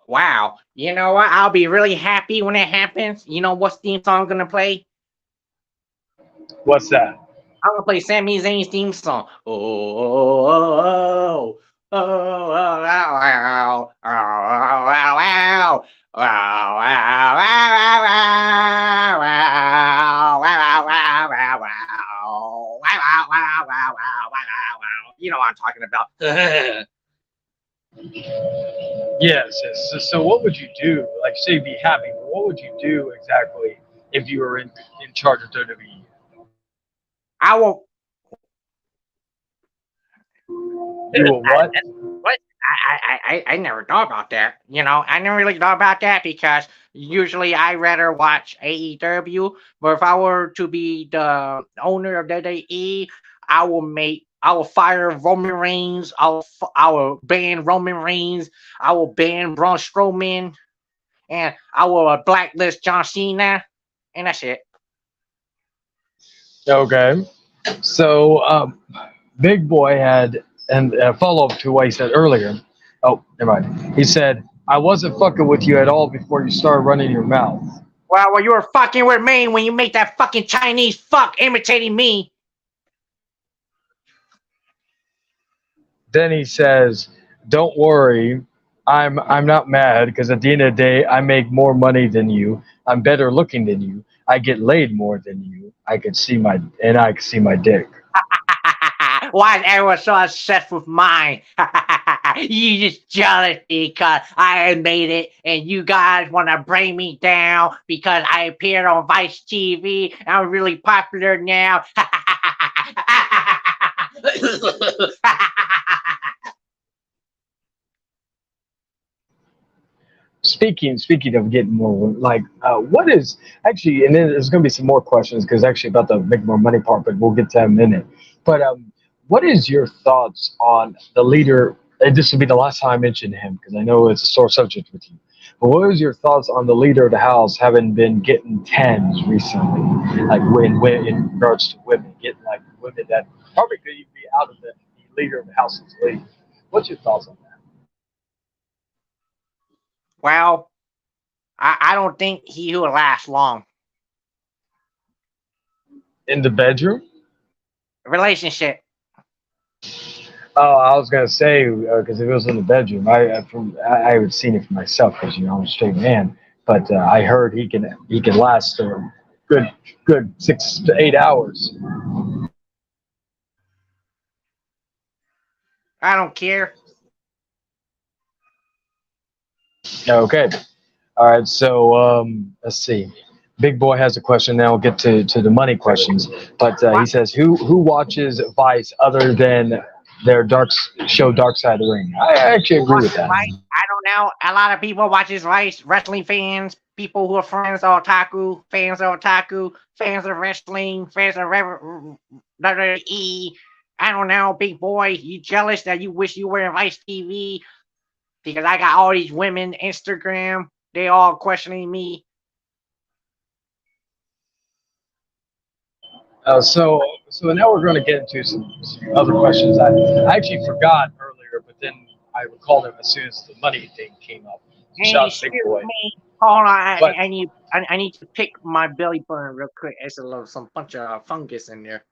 Wow. You know what? I'll be really happy when it happens. You know what theme song I'm gonna play? What's that? I'm gonna play Sami Zayn's theme song. You know what I'm talking about. Yes. So, what would you do? Like, say, you'd be happy, but what would you do exactly if you were in charge of WWE? I will. You will what? What? I never thought about that. You know, I never really thought about that because usually I rather watch AEW. But if I were to be the owner of WWE, I will fire Roman Reigns. I will ban Roman Reigns. I will ban Braun Strowman, and I will blacklist John Cena, and that's it. Okay. So, Big Boy had, and a follow up to what he said earlier. Oh, never mind. He said, I wasn't fucking with you at all before you started running your mouth. Well, you were fucking with me when you make that fucking Chinese fuck imitating me. Then he says, don't worry. I'm not mad because at the end of the day, I make more money than you. I'm better looking than you. I get laid more than you. I can see my dick. Why is everyone so obsessed with mine? You just jealous because I made it and you guys want to bring me down because I appeared on Vice TV. I'm really popular now. Speaking of getting more, like, what is actually, and then there's going to be some more questions because actually about the make more money part, but we'll get to that in a minute. But what is your thoughts on the leader? And this will be the last time I mention him because I know it's a sore subject with you. But what is your thoughts on the leader of the house having been getting tens recently, like in regards to women, getting like women that probably could even be out of the leader of the house's league? What's your thoughts on that? Well, I don't think he will last long. In the bedroom? Relationship. Oh, I was gonna say because if it was in the bedroom, I would seen it for myself because I'm a straight man. But I heard he can last a good 6 to 8 hours. I don't care. Okay, All right, so let's see. Big Boy has a question. Now we'll get to the money questions. But he What? says, who watches Vice other than their show Dark Side of the Ring? I actually agree with that. Right? I don't know. A lot of people watches rice. Wrestling fans, people who are friends of otaku, fans of wrestling, fans of WWE. I don't know, big boy. You jealous that you wish you were in Vice TV? Because I got all these women Instagram. They all questioning me. So now we're going to get into some other questions. I actually forgot earlier, but then I recalled them as soon as the money thing came up. Hey, Shout out to excuse Big Boy. me. Hold on. But I need to pick my belly button real quick. There's some bunch of fungus in there.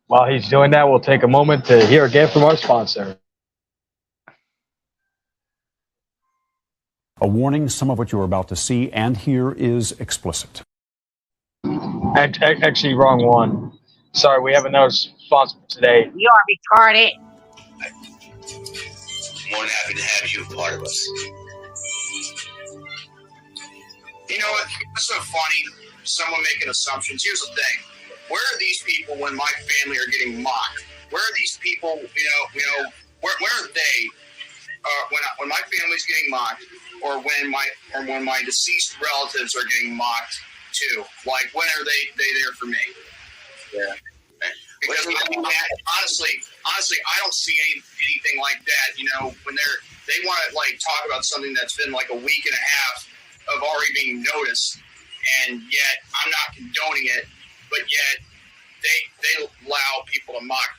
while he's doing that, we'll take a moment to hear again from our sponsor. A warning, some of what you're about to see and hear is explicit. Actually, wrong one. Sorry, we have another sponsor today. You are retarded. More than happy to have you a part of us. You know what? It's so funny. Someone making assumptions. Here's the thing. Where are these people when my family are getting mocked? Where are these people? Where are they when my family's getting mocked, or when my deceased relatives are getting mocked too? Like, when are they there for me? Yeah. Because honestly, I don't see anything like that. You know, when they want to like talk about something that's been like a week and a half of already being noticed, and yet I'm not condoning it, but yet they allow people to mock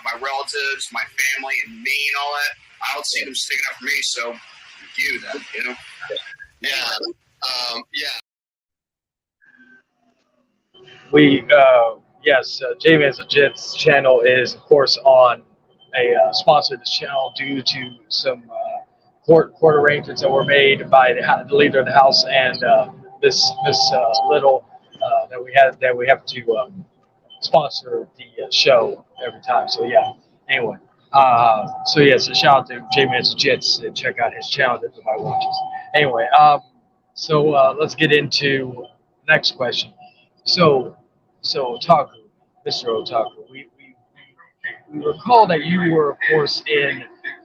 my relatives, my family, and me and all that. I don't see them sticking up for me, so you then, you know. Yeah. We yes, J-Man's Legit's channel is of course on a sponsor of this channel due to some court arrangements that were made by the leader of the house and Miss Little that we have to sponsor the show every time. So yeah. Anyway, so shout out to J-Man's Legits and check out his channel if anybody watches. Anyway, so let's get into the next question. So Otaku, Mr. Otaku, we recall that you were, of course,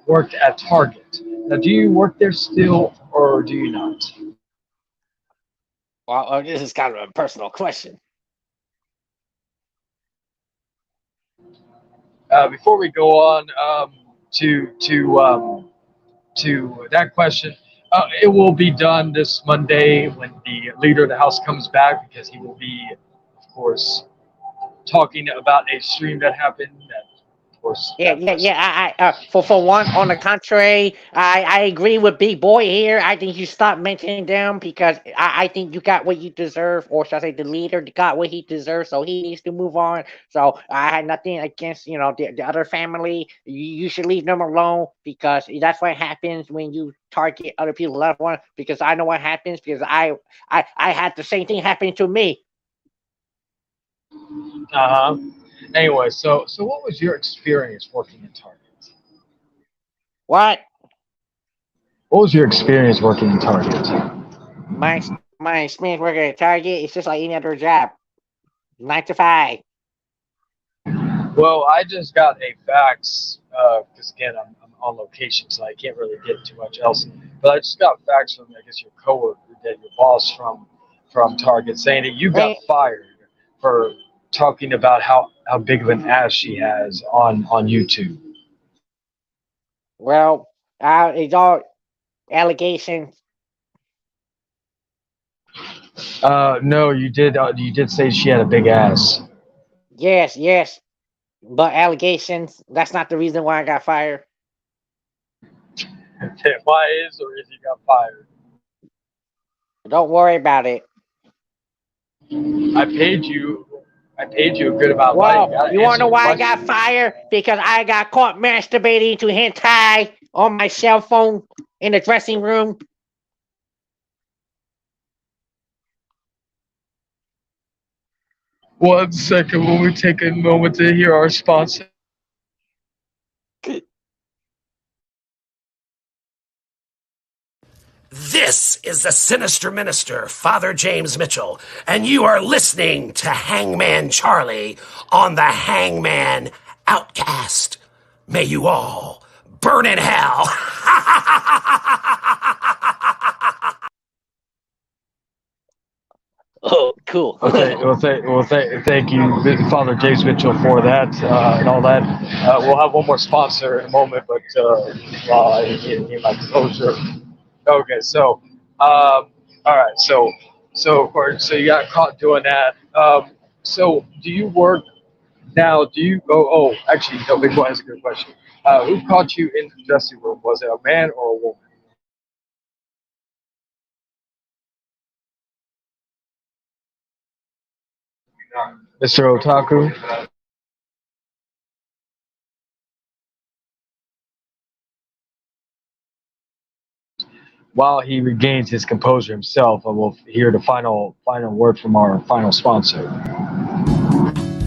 worked at Target. Now, do you work there still, or do you not? Well, this is kind of a personal question. Before we go on to that question, it will be done this Monday when the leader of the house comes back, because he will be, of course, talking about a stream that happened. That, of course. Yeah. For one, on the contrary, I agree with Big Boy here. I think you stop mentioning them because I think you got what you deserve, or should I say, the leader got what he deserves, so he needs to move on. So I had nothing against the other family. You should leave them alone, because that's what happens when you target other people's loved ones. Because I know what happens, because I had the same thing happen to me. Anyway, so what was your experience working at Target? What? What was your experience working in Target? My experience working at Target is just like any other job, 9 to 5. Well, I just got a fax because again I'm on location, so I can't really get too much else. But I just got a fax from, I guess, your coworker, your boss from Target, saying that you got fired for talking about how big of an ass she has on YouTube. Well, it's all allegations. No, you did say she had a big ass. Yes. But allegations, that's not the reason why I got fired. Why is he got fired? Don't worry about it. I paid you a good amount of money. Well, you want to know why I got fired? Because I got caught masturbating to hentai on my cell phone in the dressing room. One second, will we take a moment to hear our sponsor? This is the Sinister Minister, Father James Mitchell, and you are listening to Hangman Charlie on the Hangman Outcast. May you all burn in hell. Oh, cool. Okay, thank you, Father James Mitchell, for that and all that. We'll have one more sponsor in a moment, but while I get my composure. Okay, so, all right, so of course, so you got caught doing that. So do you work now? Do you? Actually, no. Big Boy has a good question. Who caught you in the dressing room? Was it a man or a woman? Mr. Otaku. While he regains his composure himself, I will hear the final word from our final sponsor.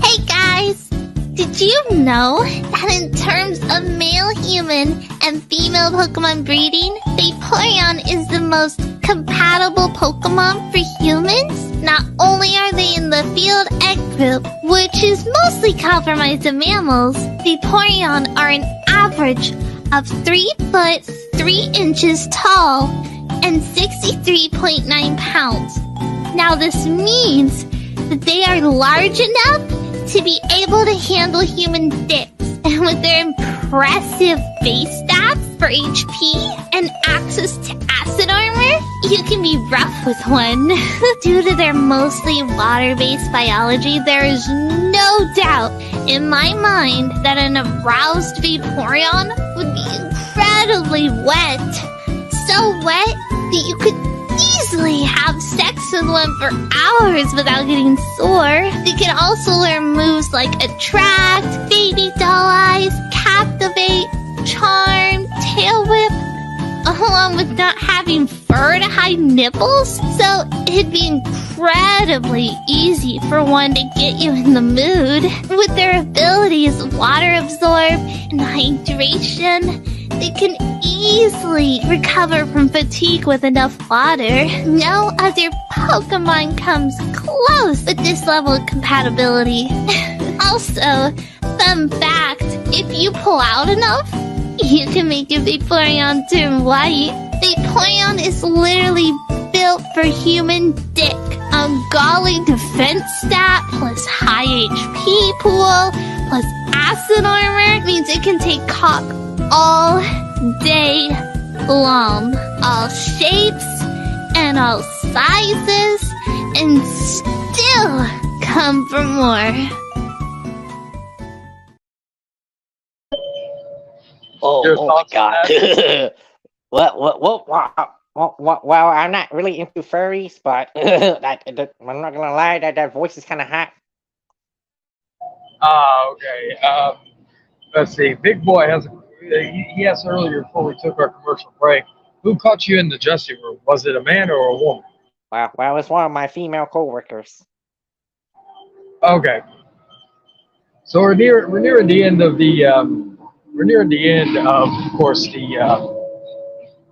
Hey guys! Did you know that in terms of male human and female Pokemon breeding, Vaporeon is the most compatible Pokemon for humans? Not only are they in the Field Egg group, which is mostly comprised of mammals, Vaporeon are an average of 3 foot 3 inches tall and 63.9 pounds. Now this means that they are large enough to be able to handle human dicks, and with their impressive base stats for HP and access to acid armor, you can be rough with one. Due to their mostly water-based biology, there is no doubt in my mind that an aroused Vaporeon would be incredibly wet. So wet that you could easily have sex with one for hours without getting sore. They can also learn moves like Attract, Baby Doll Eyes, Captivate, Charm, Tail Whip, along with not having fur to hide nipples. So it'd be incredibly easy for one to get you in the mood. With their abilities Water Absorb and Hydration, they can easily recover from fatigue with enough water. No other Pokemon comes close with this level of compatibility. Also, fun fact, if you pull out enough, you can make a Vaporeon turn white. Vaporeon is literally built for human dick. Ungodly defense stat plus high HP pool plus acid armor means it can take cock all day long. All shapes and all sizes, and still come for more. Oh my god. Well, I'm not really into furries, but I'm not gonna lie, that voice is kind of hot. Okay. Let's see. Big Boy has. He asked earlier before we took our commercial break. Who caught you in the dressing room? Was it a man or a woman? Well, it's one of my female coworkers. Okay. So we're near the end of the of course the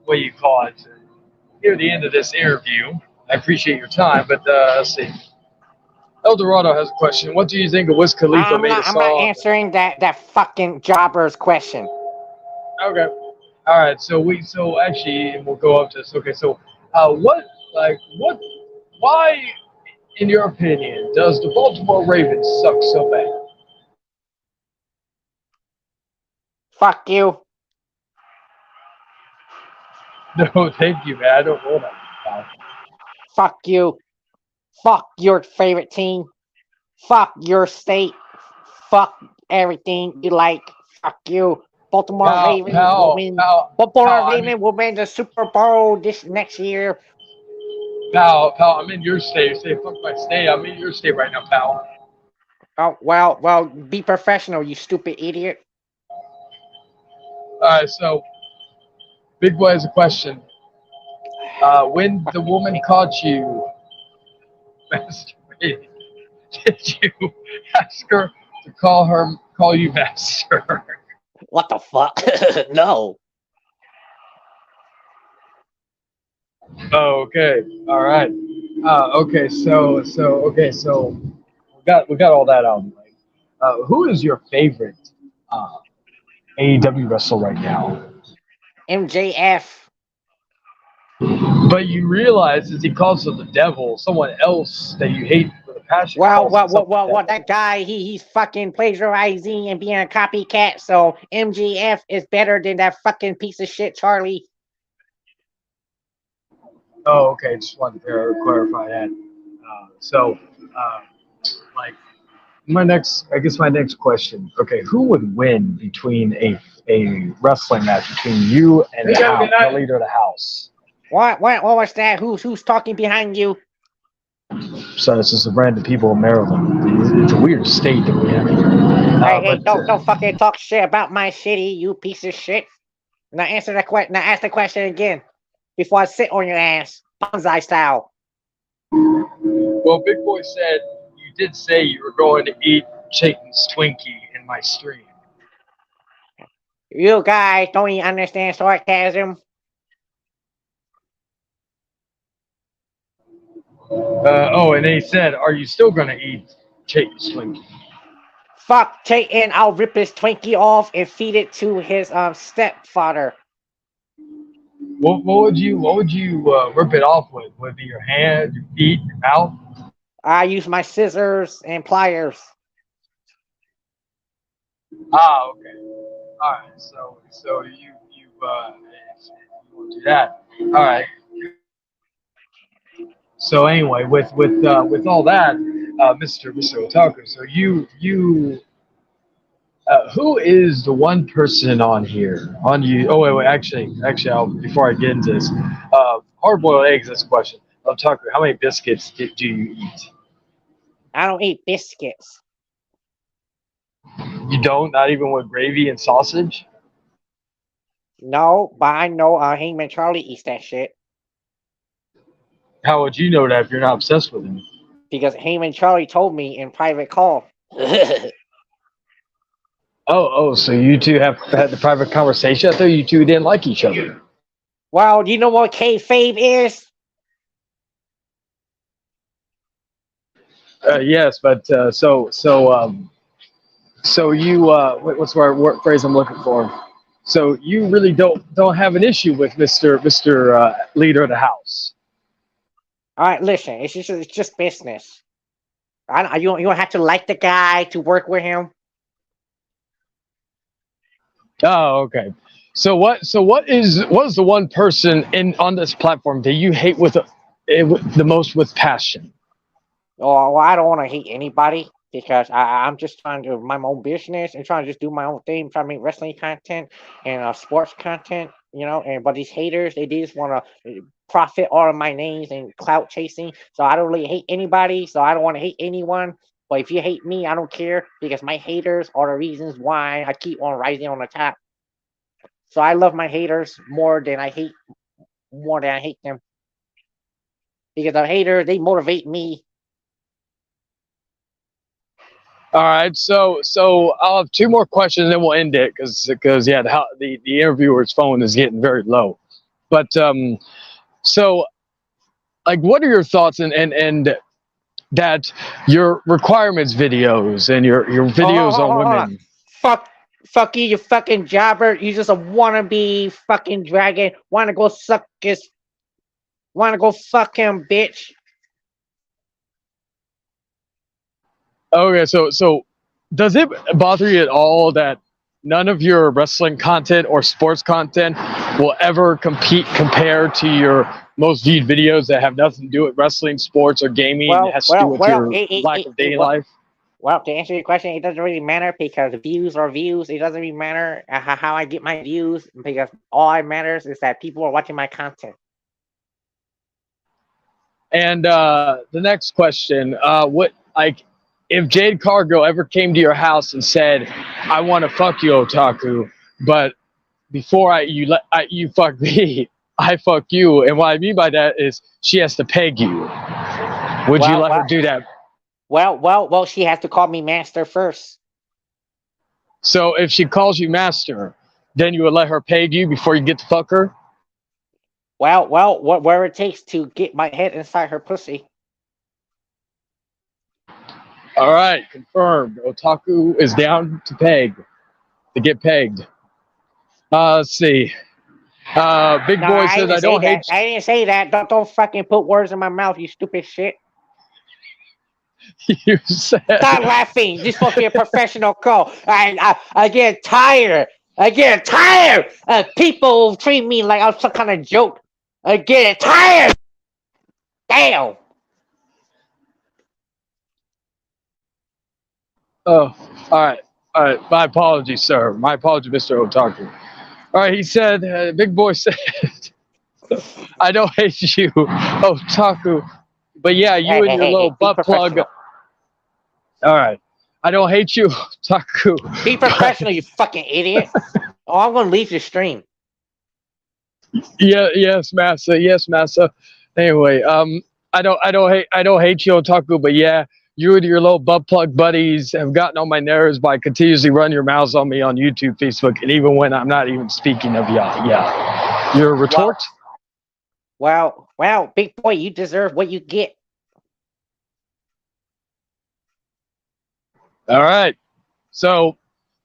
what do you call it? Near the end of this interview. I appreciate your time, but let's see. El Dorado has a question. What do you think of Wiz Khalifa made a song? I'm not answering that fucking jobber's question. Okay. All right. So actually we'll go up to this. Okay. So why, in your opinion, does the Baltimore Ravens suck so bad? Fuck you. No, thank you, man. I don't know that. Fuck you. Fuck your favorite team. Fuck your state. Fuck everything you like. Fuck you. Baltimore Ravens will win. Baltimore Ravens will win the Super Bowl this next year. Pal, I'm in your state. Say fuck my state. I'm in your state right now, pal. Oh well, be professional, you stupid idiot. All right, so Big Boy has a question. When the woman caught you masturbating, did you ask her to call you master? What the fuck? No. Okay. All right. Okay. So we got all that out of the way. Who is your favorite AEW wrestler right now? MJF. But you realize as he calls him the devil, someone else that you hate with a passion Well, calls him well, well, something well, well, devil. that guy, he's fucking plagiarizing and being a copycat. So MJF is better than that fucking piece of shit, Charlie. Oh, okay. Just wanted to clarify that. Uh, like I guess my next question. Okay, who would win between a wrestling match between you and the leader of the house? What was that? Who's talking behind you? So it's just random people in Maryland. It's a weird state that we have here. Hey, don't fucking talk shit about my city, you piece of shit. Now answer the question. Now ask the question again before I sit on your ass, bonsai style. Well, Big Boy said you did say you were going to eat Chayton's Twinkie in my stream. You guys don't even understand sarcasm. And then he said, "Are you still going to eat Chayton's Twinkie?" Fuck Chayton, I'll rip his Twinkie off and feed it to his stepfather. What would you rip it off with? Would it be your hand, your feet, your mouth? I use my scissors and pliers. Ah, okay. All right. So you won't do that. All right. So anyway, with all that, Mr. Otaku. So you who is the one person on here on you? Oh wait. Actually, before I get into this, hard-boiled eggs. This question. Otaku, how many biscuits do you eat? I don't eat biscuits. You don't? Not even with gravy and sausage? No, but I know Hangman Charlie eats that shit. How would you know that if you're not obsessed with him? Because Heyman Charlie told me in private call. So you two have had the private conversation? I thought you two didn't like each other. Well, do you know what kayfabe is? Yes, but so you what's the word phrase I'm looking for? So you really don't have an issue with Mr. Leader of the House. All right, listen, it's just business. You don't have to like the guy to work with him. Oh, okay. So what is the one person on this platform that you hate with the most with passion? Oh, well, I don't want to hate anybody because I'm just trying to do my own business and trying to just do my own thing, trying to make wrestling content and sports content, but these haters, they just want to profit all of my names and clout chasing. So I don't really hate anybody. So I don't want to hate anyone. But if you hate me, I don't care because my haters are the reasons why I keep on rising on the top. So I love my haters more than I hate them. Because the haters, they motivate me. All right, so I'll have two more questions, and we'll end it because the interviewer's phone is getting very low. But so like, what are your thoughts and that your requirements videos and your videos on women? Fuck you, you fucking jobber! You just a wannabe fucking dragon. Wanna go fuck him, bitch. Okay, so does it bother you at all that none of your wrestling content or sports content will ever compare to your most viewed videos that have nothing to do with wrestling, sports, or gaming? It has to do with your lack of daily life? Well, to answer your question, it doesn't really matter because views are views. It doesn't really matter how I get my views because all that matters is that people are watching my content. And the next question, if Jade Cargill ever came to your house and said, "I want to fuck you, Otaku, but before you fuck me, I fuck you," and what I mean by that is she has to peg you, would you let her do that? Well, she has to call me master first. So if she calls you master, then you would let her peg you before you get to fuck her? Well, whatever it takes to get my head inside her pussy. All right, confirmed. Otaku is down to get pegged. Let's see. Big No, boy I says didn't I say don't that. hate. I didn't say that. Don't fucking put words in my mouth, you stupid shit. You said. Stop laughing. You're supposed to be a professional call. I get tired. I get tired of people treat me like I'm some kind of joke. I get tired. Damn. Oh, all right. My apologies, sir. My apologies, Mr. Otaku. All right, he said, Big Boy said, I don't hate you, Otaku. But yeah, you and your little be butt plug. professional. All right. I don't hate you, Otaku. Be professional, you fucking idiot. Oh, I'm going to leave your stream. Yeah, yes, Massa. Yes, Massa. Anyway, I don't hate you, Otaku, but yeah, you and your little butt plug buddies have gotten on my nerves by continuously running your mouths on me on YouTube, Facebook, and even when I'm not even speaking of y'all. Yeah. Your retort? Well, big boy, you deserve what you get. All right. So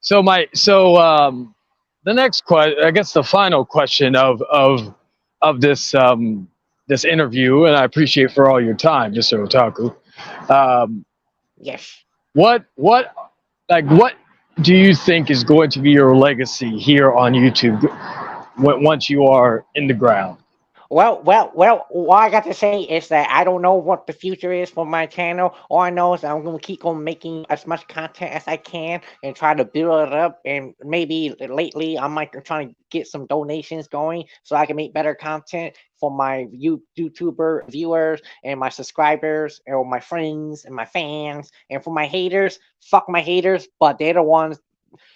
the next question, I guess the final question of this this interview, and I appreciate for all your time, Mr. Otaku. Yes. What do you think is going to be your legacy here on YouTube once you are in the ground? Well, what I got to say is that I don't know what the future is for my channel. All I know is I'm going to keep on making as much content as I can and try to build it up. And maybe lately I might be trying to get some donations going so I can make better content for my YouTuber viewers and my subscribers and my friends and my fans. And for my haters, fuck my haters, but they're the ones.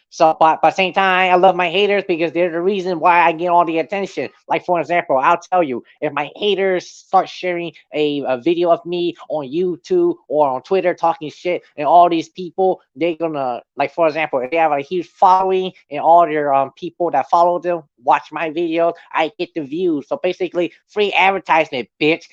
So, but at the same time, I love my haters because they're the reason why I get all the attention. Like, for example, I'll tell you, if my haters start sharing a video of me on YouTube or on Twitter talking shit, and all these people, they're gonna, like, for example, if they have a huge following and all their people that follow them watch my videos, I get the views. So basically, free advertisement, bitch.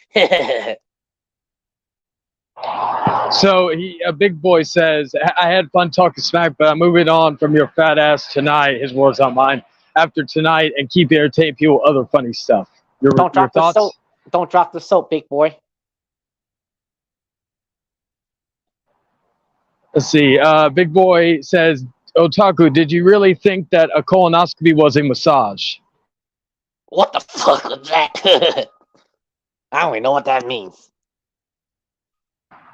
So a big boy says, I had fun talking smack, but I'm moving on from your fat ass tonight. His words, not mine. After tonight, and keep entertaining people with other funny stuff. Your thoughts? The soap. Don't drop the soap, big boy. Let's see. Big boy says, Otaku, did you really think that a colonoscopy was a massage? What the fuck was that? I don't even know what that means.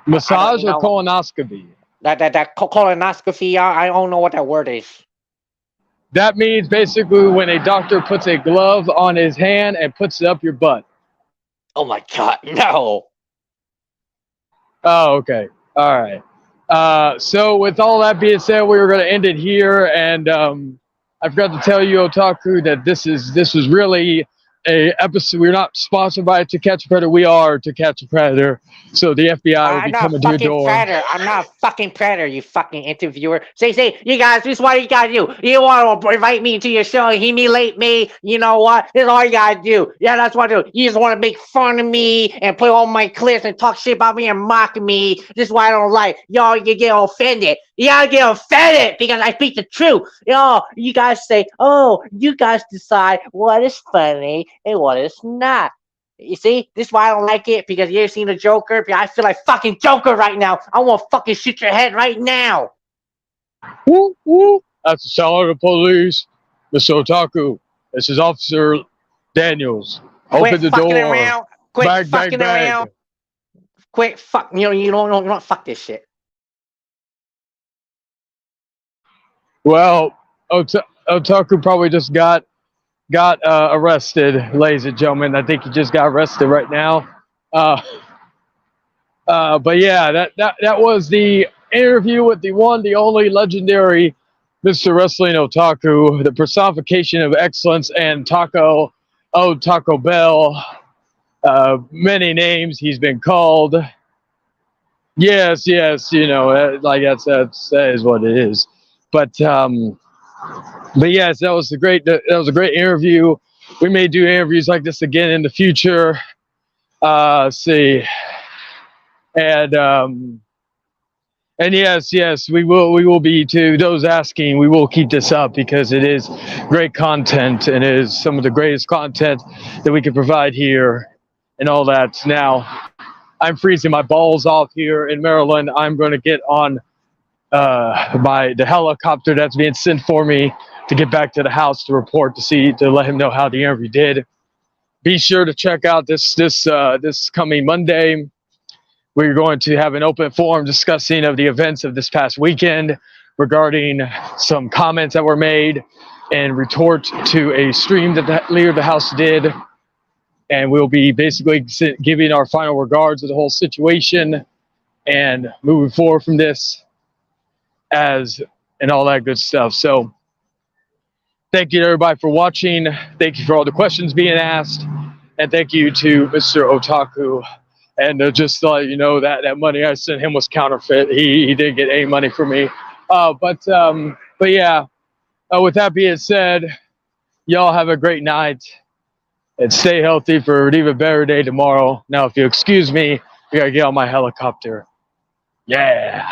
Massage or colonoscopy? That colonoscopy, I don't know what that word is. That means basically when a doctor puts a glove on his hand and puts it up your butt. Oh my god, no. Oh, okay. All right. So with all that being said, we were going to end it here, and I forgot to tell you, Otaku, that this was really a episode. We're not sponsored by To Catch a Predator. We are To Catch a Predator. So the FBI will be coming to your door. I'm not a fucking predator, you fucking interviewer. Say, you guys, this is what you gotta do. You want to invite me to your show, humiliate me. You know what? This is all you gotta do. Yeah, that's what I do. You just want to make fun of me and play all my clips and talk shit about me and mock me. This is why I don't like y'all. You get offended. You gotta get offended because I speak the truth. You guys say, oh, you guys decide what is funny and what is not. You see, this is why I don't like it, because you ever seen the Joker? I feel like fucking Joker right now. I want to fucking shoot your head right now. Woo, woo. That's the sound of the police. Mr. Otaku, this is Officer Daniels. Open the door. Around. Quit bag, fucking bag. around. Quit fuck. You don't fuck this shit. Well, Otaku probably just got arrested, ladies and gentlemen. I think he just got arrested right now. But yeah, that was the interview with the one, the only legendary Mr. Wrestling Otaku, the personification of excellence and Taco Bell. Many names he's been called. Yes, you know, like that is what it is. But yes, that was a great interview. we may do interviews like this again in the future. Let's see. And yes, we will be, to those asking, we will keep this up because it is great content and it is some of the greatest content that we can provide here and all that. Now, I'm freezing my balls off here in Maryland. I'm going to get on the helicopter that's being sent for me to get back to the house to report to let him know how the interview did. Be sure to check out this coming Monday. We're going to have an open forum discussing of the events of this past weekend regarding some comments that were made and retort to a stream that the leader of the House did. And we'll be basically giving our final regards to the whole situation and moving forward from this and all that good stuff. So thank you to everybody for watching. Thank you for all the questions being asked. And thank you to Mr. Otaku. And just to let you know that money I sent him was counterfeit. He didn't get any money from me. But yeah, with that being said, y'all have a great night and stay healthy for an even better day tomorrow. Now, if you excuse me, I gotta get on my helicopter. Yeah.